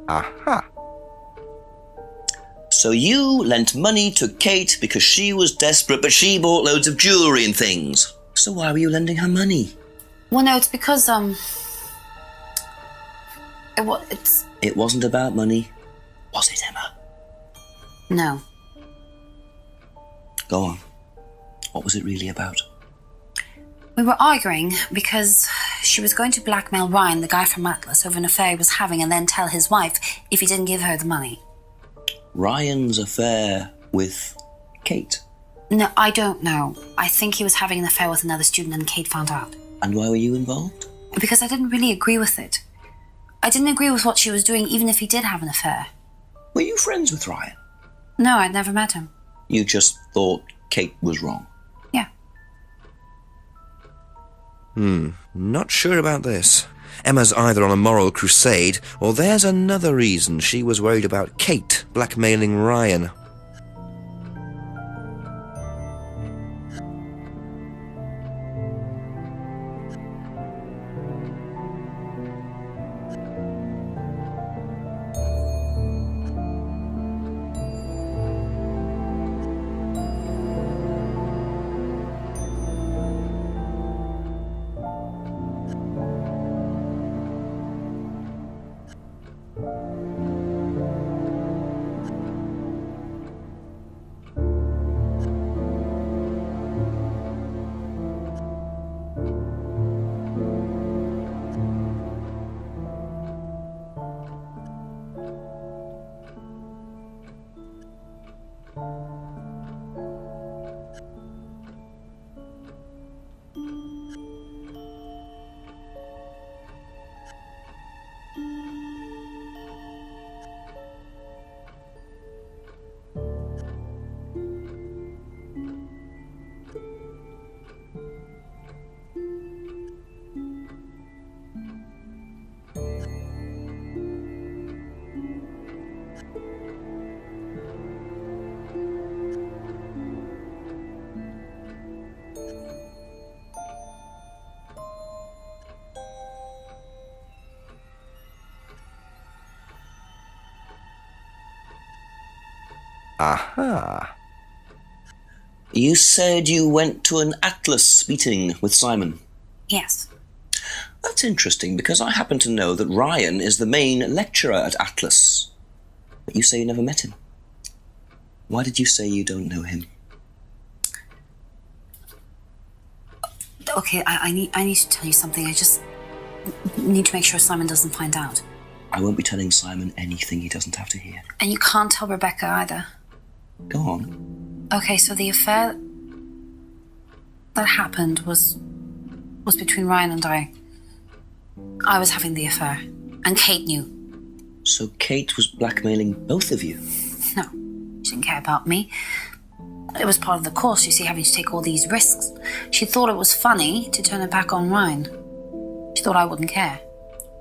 Aha. So you lent money to Kate because she was desperate, but she bought loads of jewellery and things. So why were you lending her money? Well, no, it's because, It wasn't about money, was it, Emma? No. Go on. What was it really about? We were arguing because she was going to blackmail Ryan, the guy from Atlas, over an affair he was having, and then tell his wife if he didn't give her the money. Ryan's affair with Kate? No, I don't know. I think he was having an affair with another student and Kate found out. And why were you involved? Because I didn't really agree with it. I didn't agree with what she was doing, even if he did have an affair. Were you friends with Ryan? No, I'd never met him. You just thought Kate was wrong? Yeah. Not sure about this. Emma's either on a moral crusade, or there's another reason she was worried about Kate blackmailing Ryan. Aha. You said you went to an Atlas meeting with Simon. Yes. That's interesting, because I happen to know that Ryan is the main lecturer at Atlas. But you say you never met him. Why did you say you don't know him? Okay, I need to tell you something. I just need to make sure Simon doesn't find out. I won't be telling Simon anything he doesn't have to hear. And you can't tell Rebecca either. Go on. Okay, so the affair that happened was between Ryan and I. I was having the affair, and Kate knew. So Kate was blackmailing both of you? No, she didn't care about me. It was part of the course, you see, having to take all these risks. She thought it was funny to turn her back on Ryan. She thought I wouldn't care.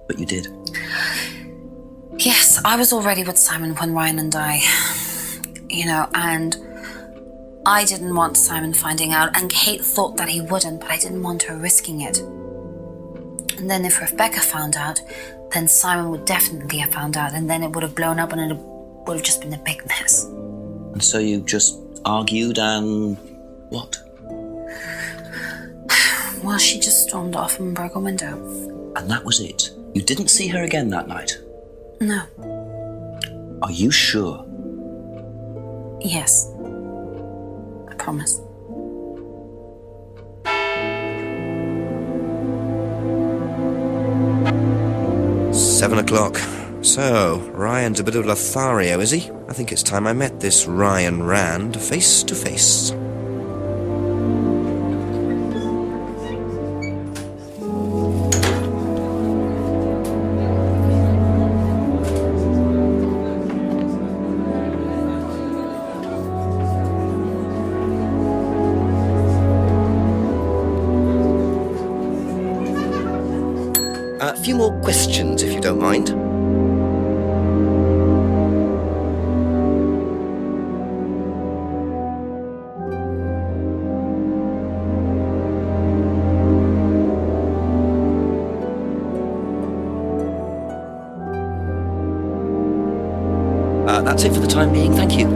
But you did. Yes, I was already with Simon when Ryan and I, and I didn't want Simon finding out, and Kate thought that he wouldn't, but I didn't want her risking it. And then if Rebecca found out, then Simon would definitely have found out, and then it would have blown up, and it would have just been a big mess. And so you just argued and what? Well, she just stormed off and broke a window. And that was it? You didn't see her again that night? No. Are you sure? Yes. I promise. Seven o'clock. So, Ryan's a bit of a Lothario, is he? I think it's time I met this Ryan Rand face to face. A few more questions, if you don't mind. That's it for the time being, thank you.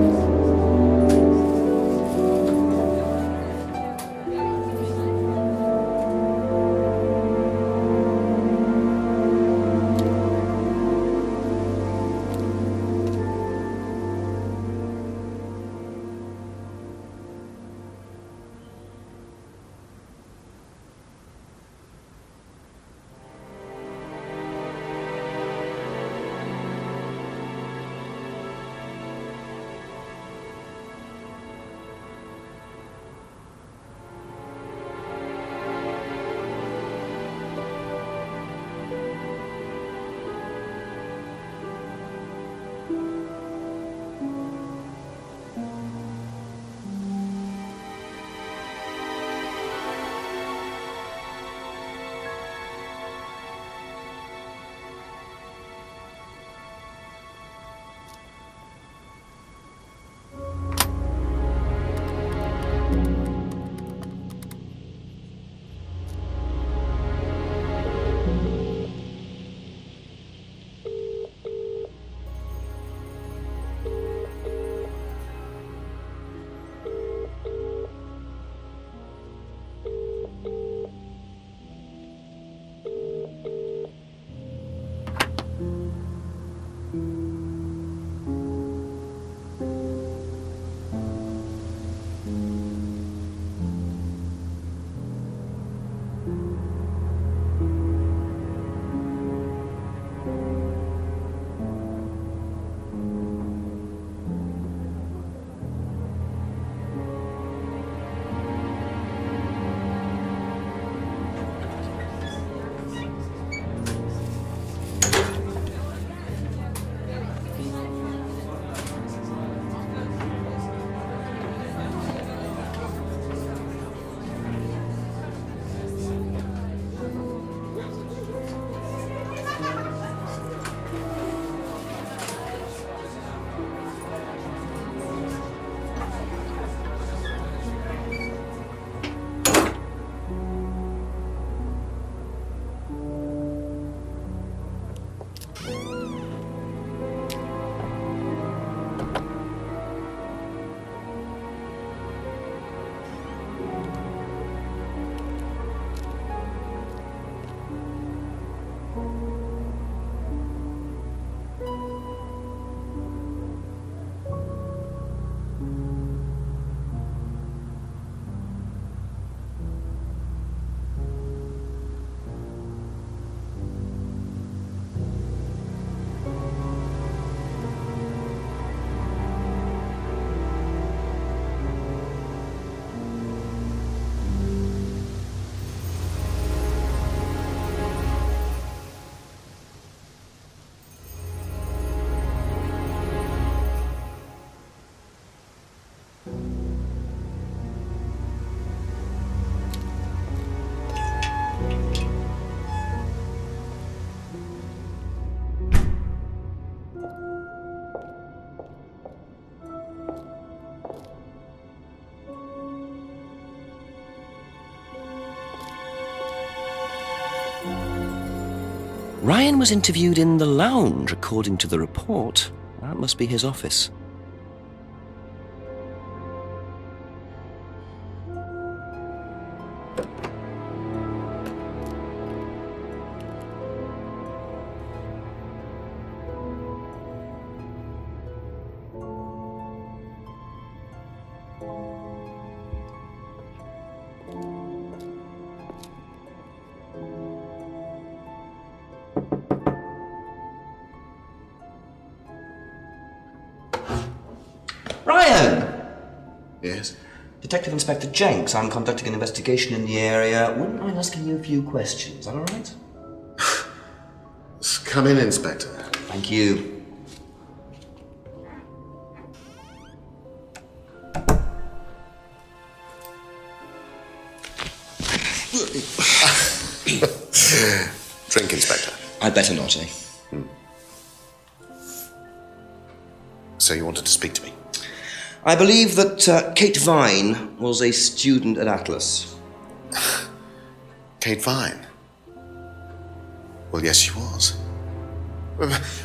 Ryan was interviewed in the lounge, according to the report. That must be his office. Ryan! Yes? Detective Inspector Jenks, I'm conducting an investigation in the area. Wouldn't mind asking you a few questions, is that all right? Come in, Inspector. Thank you. Drink, Inspector. I'd better not, eh? So you wanted to speak to me? I believe that Kate Vine was a student at Atlas. Kate Vine? Well, yes, she was.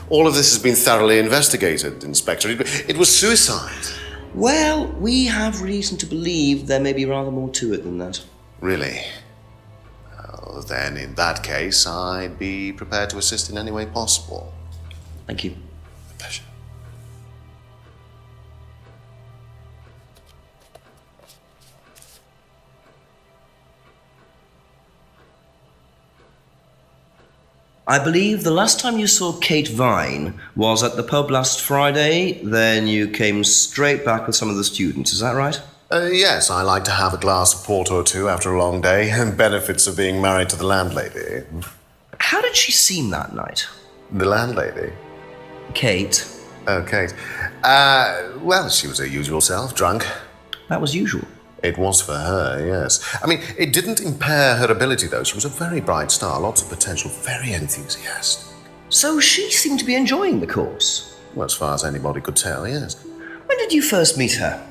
All of this has been thoroughly investigated, Inspector. It was suicide. Well, we have reason to believe there may be rather more to it than that. Really? Well, then, in that case, I'd be prepared to assist in any way possible. Thank you. A pleasure. I believe the last time you saw Kate Vine was at the pub last Friday, then you came straight back with some of the students, is that right? Yes, I like to have a glass of port or two after a long day, and benefits of being married to the landlady. How did she seem that night? The landlady? Kate. Oh, Kate. Well, she was her usual self, drunk. That was usual. It was for her, yes. I mean, it didn't impair her ability, though. She was a very bright star, lots of potential, very enthusiastic. So she seemed to be enjoying the course? Well, as far as anybody could tell, yes. When did you first meet her?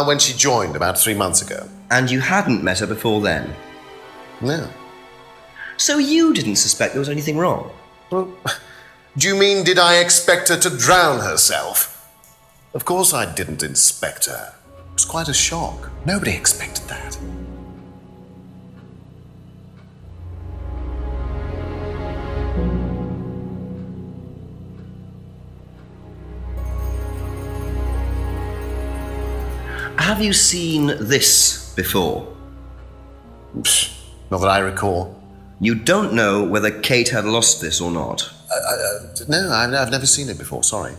When she joined, about 3 months ago. And you hadn't met her before then? No. So you didn't suspect there was anything wrong? Well, do you mean, did I expect her to drown herself? Of course I didn't inspect her. It was quite a shock. Nobody expected that. Have you seen this before? Not that I recall. You don't know whether Kate had lost this or not? No, I've never seen it before, sorry.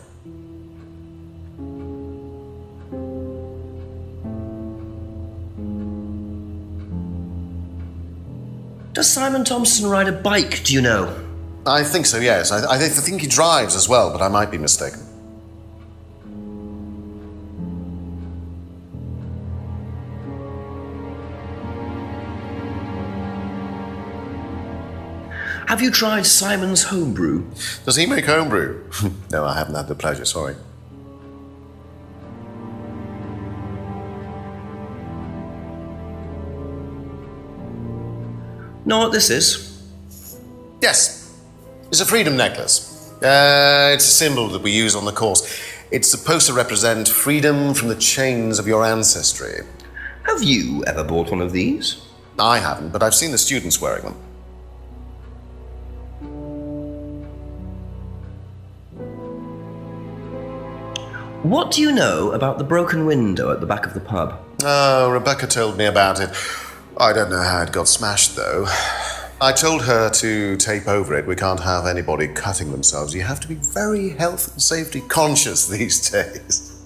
Does Simon Thompson ride a bike, do you know? I think so, yes. I think he drives as well, but I might be mistaken. Have you tried Simon's homebrew? Does he make homebrew? No, I haven't had the pleasure, sorry. Know what this is? Yes. It's a freedom necklace. It's a symbol that we use on the course. It's supposed to represent freedom from the chains of your ancestry. Have you ever bought one of these? I haven't, but I've seen the students wearing them. What do you know about the broken window at the back of the pub? Oh, Rebecca told me about it. I don't know how it got smashed, though. I told her to tape over it. We can't have anybody cutting themselves. You have to be very health and safety conscious these days.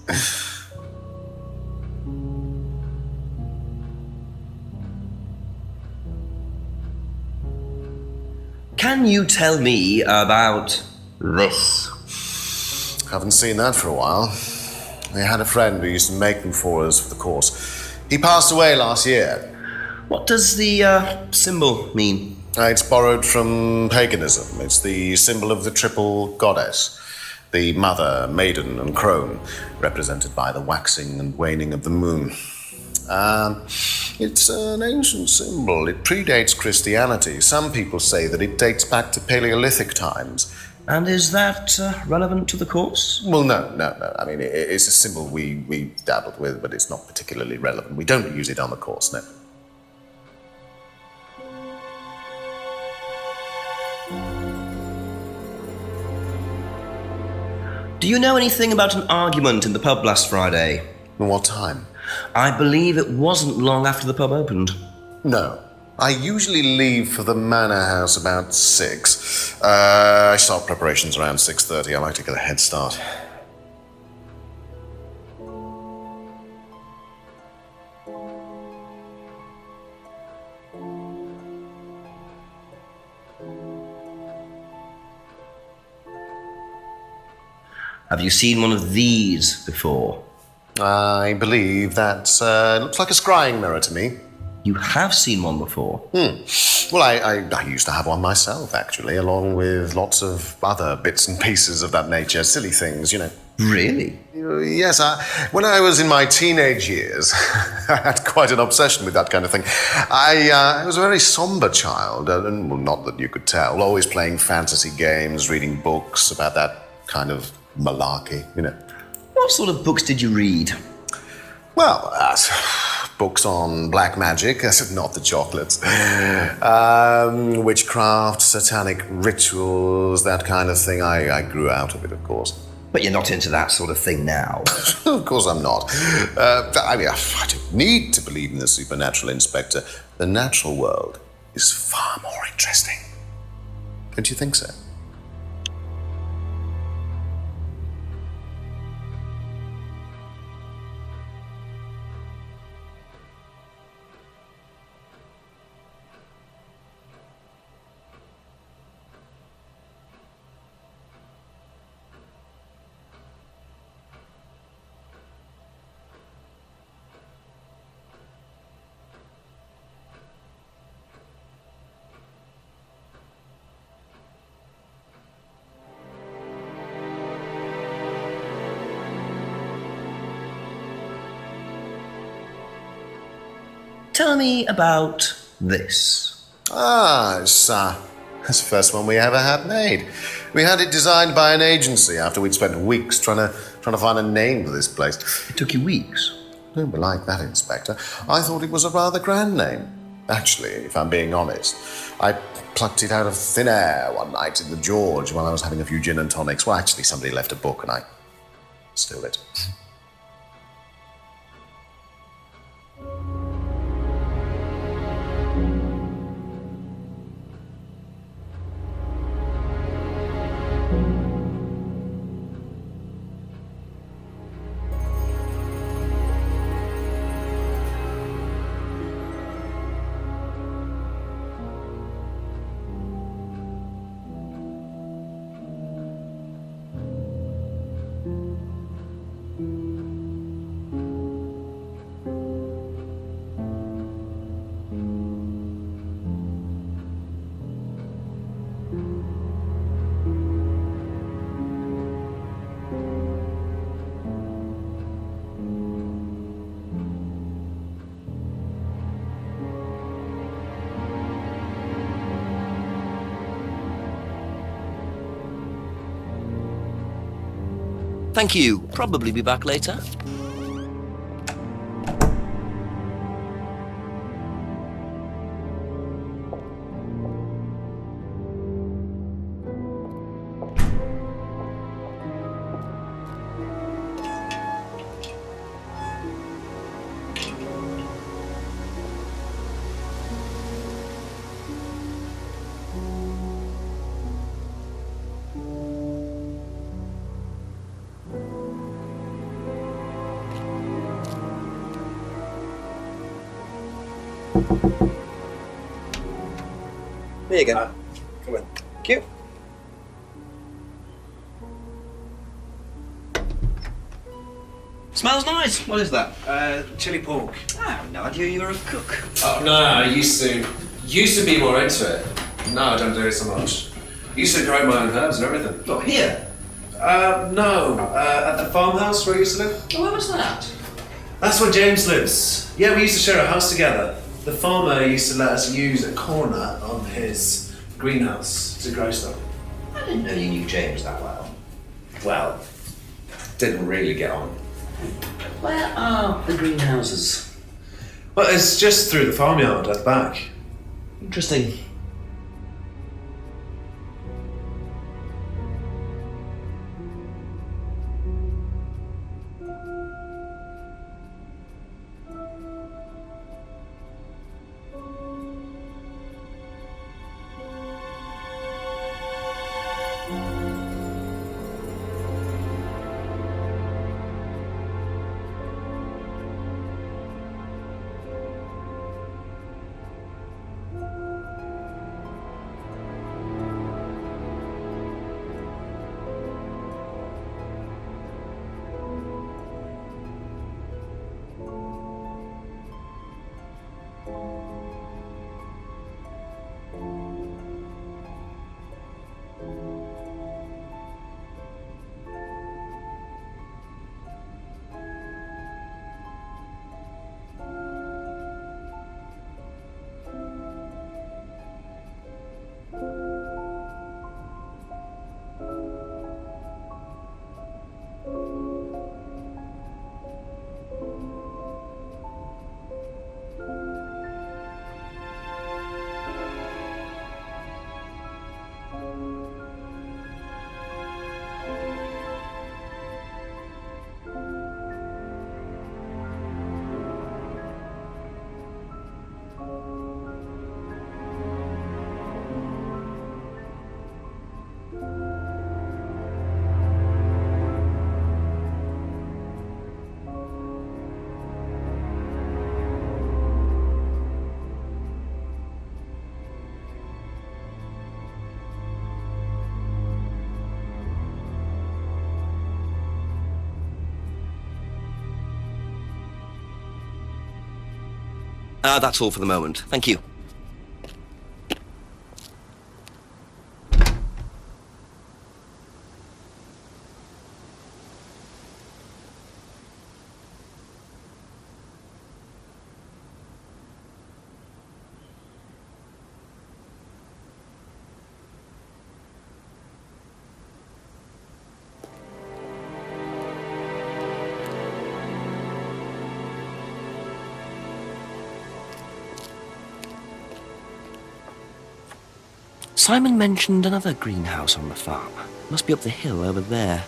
Can you tell me about this? Haven't seen that for a while. We had a friend who used to make them for us for the course. He passed away last year. What does the symbol mean? It's borrowed from paganism. It's the symbol of the triple goddess. The mother, maiden, and crone, represented by the waxing and waning of the moon. It's an ancient symbol. It predates Christianity. Some people say that it dates back to Paleolithic times. And is that relevant to the course? Well, no. I mean, it's a symbol we dabbled with, but it's not particularly relevant. We don't use it on the course, no. Do you know anything about an argument in the pub last Friday? What time? I believe it wasn't long after the pub opened. No. I usually leave for the manor house about 6. I start preparations around 6:30. I like to get a head start. Have you seen one of these before? I believe that looks like a scrying mirror to me. You have seen one before? Well, I used to have one myself, actually, along with lots of other bits and pieces of that nature. Silly things, you know. Really? Yes, when I was in my teenage years, I had quite an obsession with that kind of thing. I was a very somber child, and well, not that you could tell, always playing fantasy games, reading books about that kind of malarkey, you know. What sort of books did you read? Well, books on black magic, not the chocolates, witchcraft, satanic rituals, that kind of thing. I grew out of it, of course. But you're not into that sort of thing now. Of course I'm not. I don't need to believe in the supernatural, Inspector. The natural world is far more interesting. Don't you think so? Tell me about this. It's the first one we ever had made. We had it designed by an agency after we'd spent weeks trying to find a name for this place. It took you weeks? Don't be like that, Inspector. I thought it was a rather grand name. Actually, if I'm being honest, I plucked it out of thin air one night in the George while I was having a few gin and tonics. Well, actually, somebody left a book and I stole it. Thank you. Probably be back later. There you go. Come on. Thank you. Smells nice. What is that? Chili pork. I have no idea you were a cook. Oh, no, I used to be more into it. No, I don't do it so much. Used to grow my own herbs and everything. Not here. No, at the farmhouse where I used to live. Oh, where was that? That's where James lives. Yeah, we used to share a house together. The farmer used to let us use a corner of his greenhouse to grow stuff. I didn't know you knew James that well. Well, didn't really get on. Where are the greenhouses? Well, it's just through the farmyard at the back. Interesting. That's all for the moment. Thank you. Simon mentioned another greenhouse on the farm. Must be up the hill over there.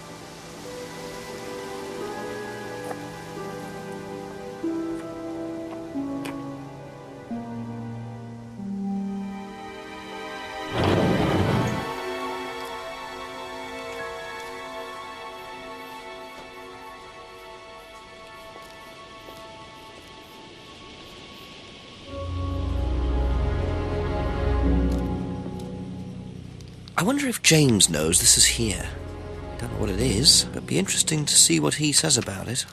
I wonder if James knows this is here. Don't know what it is, but it'd be interesting to see what he says about it.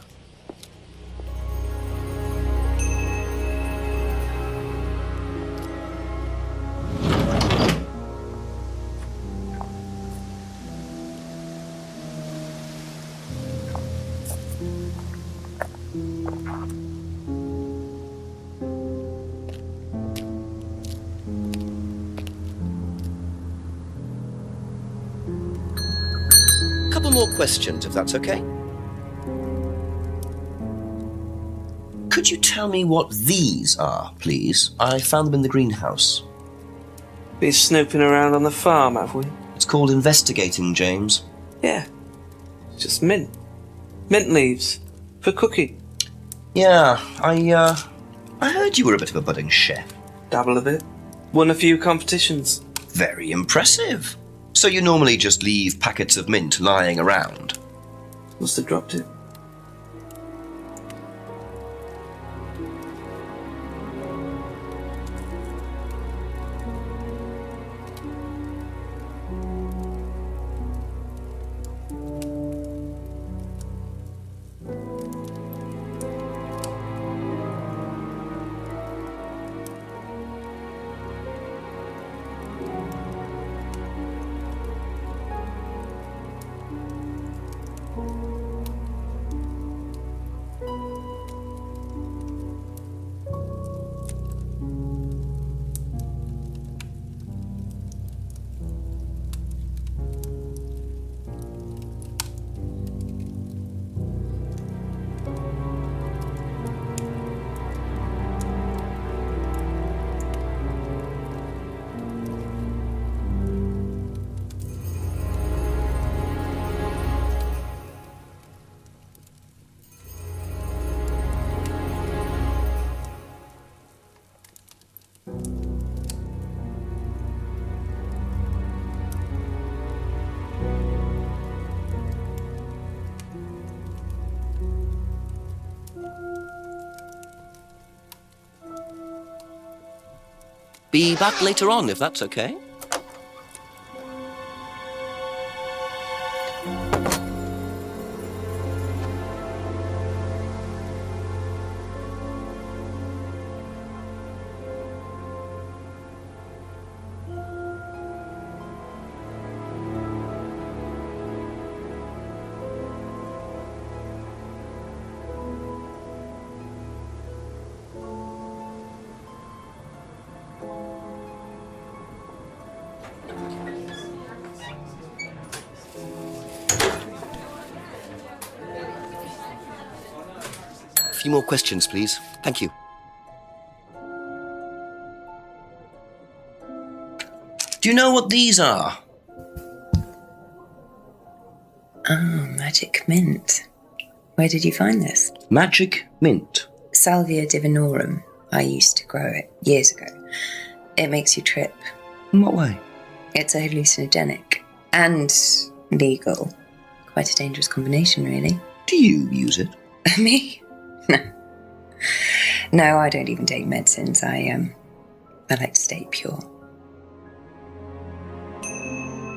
Couple more questions, if that's okay. Could you tell me what these are, please? I found them in the greenhouse. Been snooping around on the farm, have we? It's called investigating, James. Yeah. It's just mint. Mint leaves. For cooking. Yeah, I heard you were a bit of a budding chef. Dabble a bit. Won a few competitions. Very impressive. So you normally just leave packets of mint lying around? Must have dropped it. Be back later on, if that's okay. A few more questions, please. Thank you. Do you know what these are? Oh, magic mint. Where did you find this? Magic mint. Salvia divinorum. I used to grow it years ago. It makes you trip. In what way? It's a hallucinogenic and legal. Quite a dangerous combination, really. Do you use it? Me? No. No, I don't even take medicines. I like to stay pure.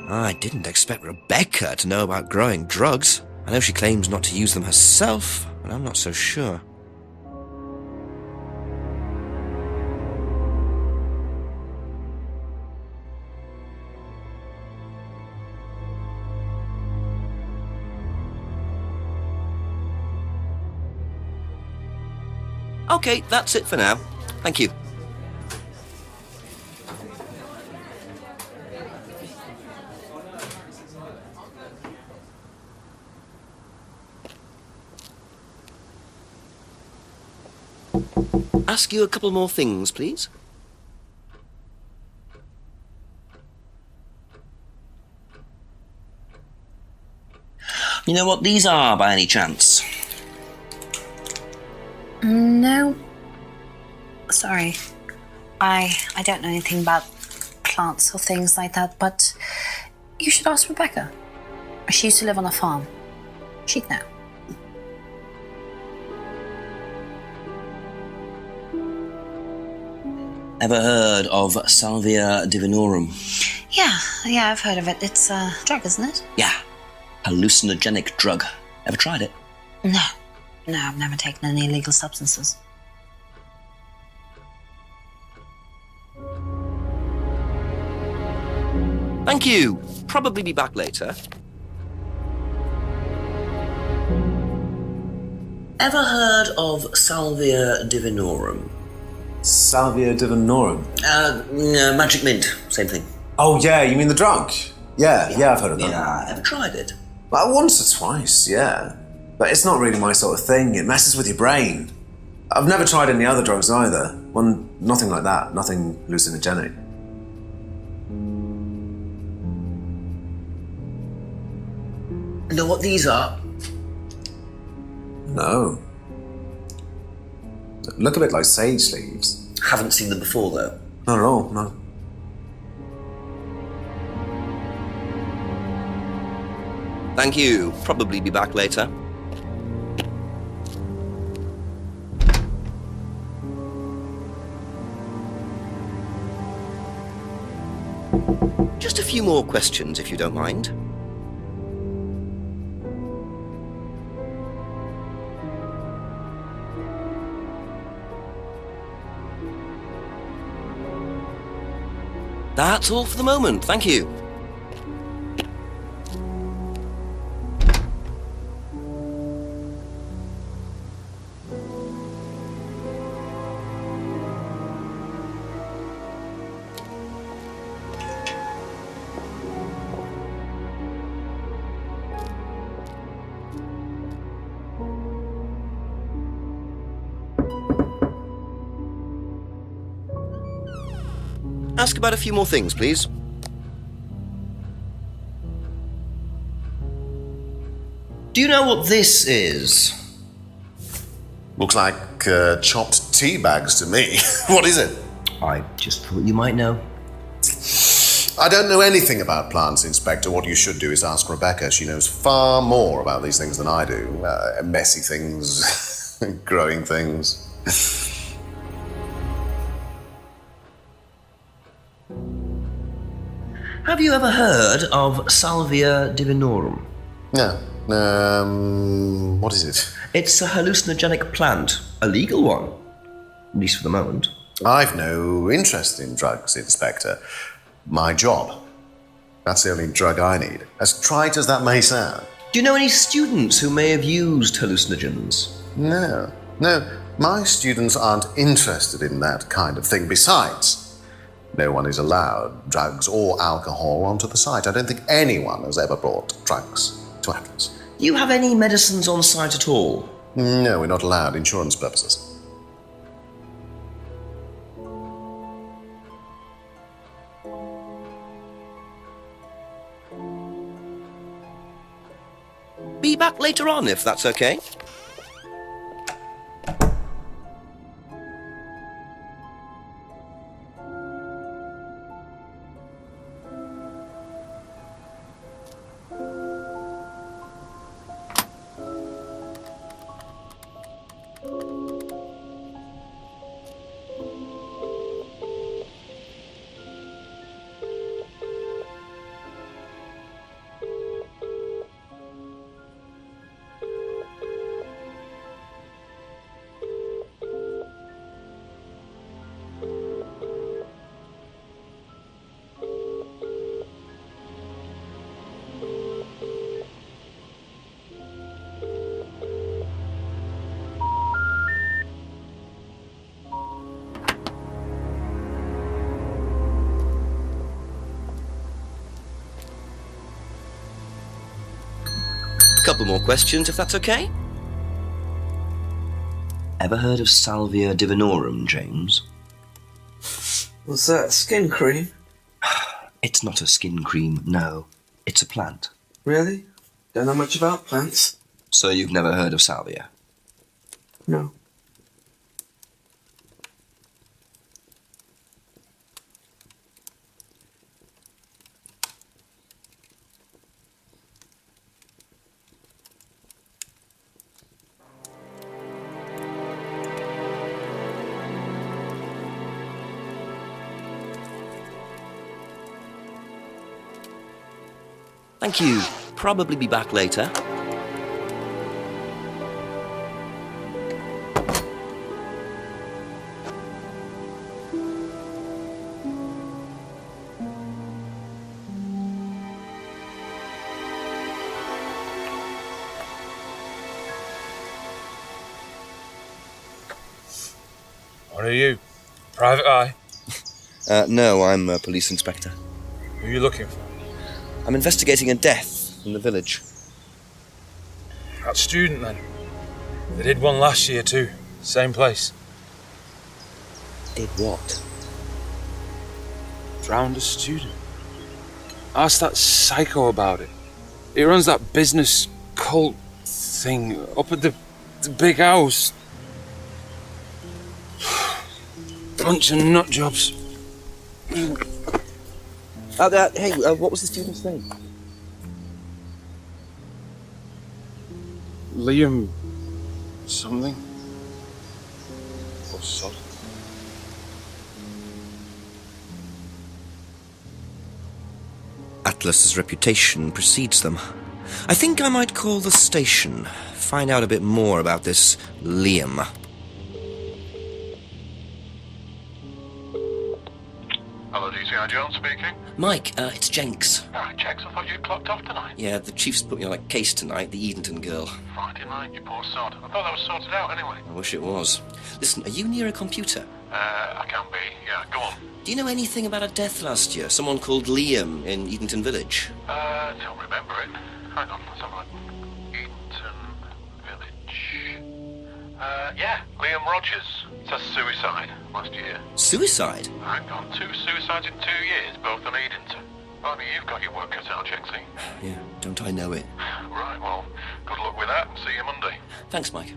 I didn't expect Rebecca to know about growing drugs. I know she claims not to use them herself, but I'm not so sure. Okay, that's it for now. Thank you. Ask you a couple more things, please. You know what these are, by any chance? No. Sorry. I don't know anything about plants or things like that, but you should ask Rebecca. She used to live on a farm. She'd know. Ever heard of Salvia divinorum? Yeah, I've heard of it. It's a drug, isn't it? Yeah. Hallucinogenic drug. Ever tried it? No, I've never taken any illegal substances. Thank you. Probably be back later. Ever heard of Salvia divinorum? Salvia divinorum? Magic mint. Same thing. Oh, yeah, you mean the drug? Yeah, I've heard of that. Yeah, ever tried it? Well, once or twice, yeah. But it's not really my sort of thing. It messes with your brain. I've never tried any other drugs either. Well, nothing like that. Nothing hallucinogenic. Know what these are? No. Look a bit like sage leaves. Haven't seen them before, though. Not at all, no. Thank you. Probably be back later. Just a few more questions, if you don't mind. That's all for the moment, thank you. Ask about a few more things, please. Do you know what this is? Looks like chopped tea bags to me. What is it? I just thought you might know. I don't know anything about plants, Inspector. What you should do is ask Rebecca. She knows far more about these things than I do. Messy things, growing things. Have you ever heard of Salvia divinorum? No. What is it? It's a hallucinogenic plant, a legal one, at least for the moment. I've no interest in drugs, Inspector. My job. That's the only drug I need. As trite as that may sound. Do you know any students who may have used hallucinogens? No. My students aren't interested in that kind of thing. Besides, no one is allowed drugs or alcohol onto the site. I don't think anyone has ever brought drugs to Atlas. Do you have any medicines on site at all? No, we're not allowed. Insurance purposes. Be back later on, if that's okay. Couple more questions, if that's okay. Ever heard of Salvia divinorum, James? Was that a skin cream? It's not a skin cream, no. It's a plant. Really? Don't know much about plants. So you've never heard of Salvia? No. Thank you. Probably be back later. What are you? Private eye? No, I'm a police inspector. Who are you looking for? I'm investigating a death in the village. That student, then. They did one last year, too. Same place. Did what? Drowned a student. Ask that psycho about it. He runs that business cult thing up at the big house. Bunch of nut jobs. Hey, what was the student's name? Liam... something? Or sod? Atlas's reputation precedes them. I think I might call the station, find out a bit more about this Liam. Hello, DCI Jones speaking. Mike, it's Jenks. Ah, Jenks, I thought you'd clocked off tonight. Yeah, the chief's put me on a case tonight, the Edenton girl. Friday night, you poor sod. I thought that was sorted out anyway. I wish it was. Listen, are you near a computer? I can be. Yeah, go on. Do you know anything about a death last year? Someone called Liam in Edenton Village? Don't remember it. Hang on, let's have a look. Edenton Village. Yeah, Liam Rogers. It says suicide last year. Suicide? Hang on, 2 suicides in 2 years, both on Edenton. I mean, you've got your work cut out, Jenksy. Yeah, don't I know it? Right, well, good luck with that and see you Monday. Thanks, Mike.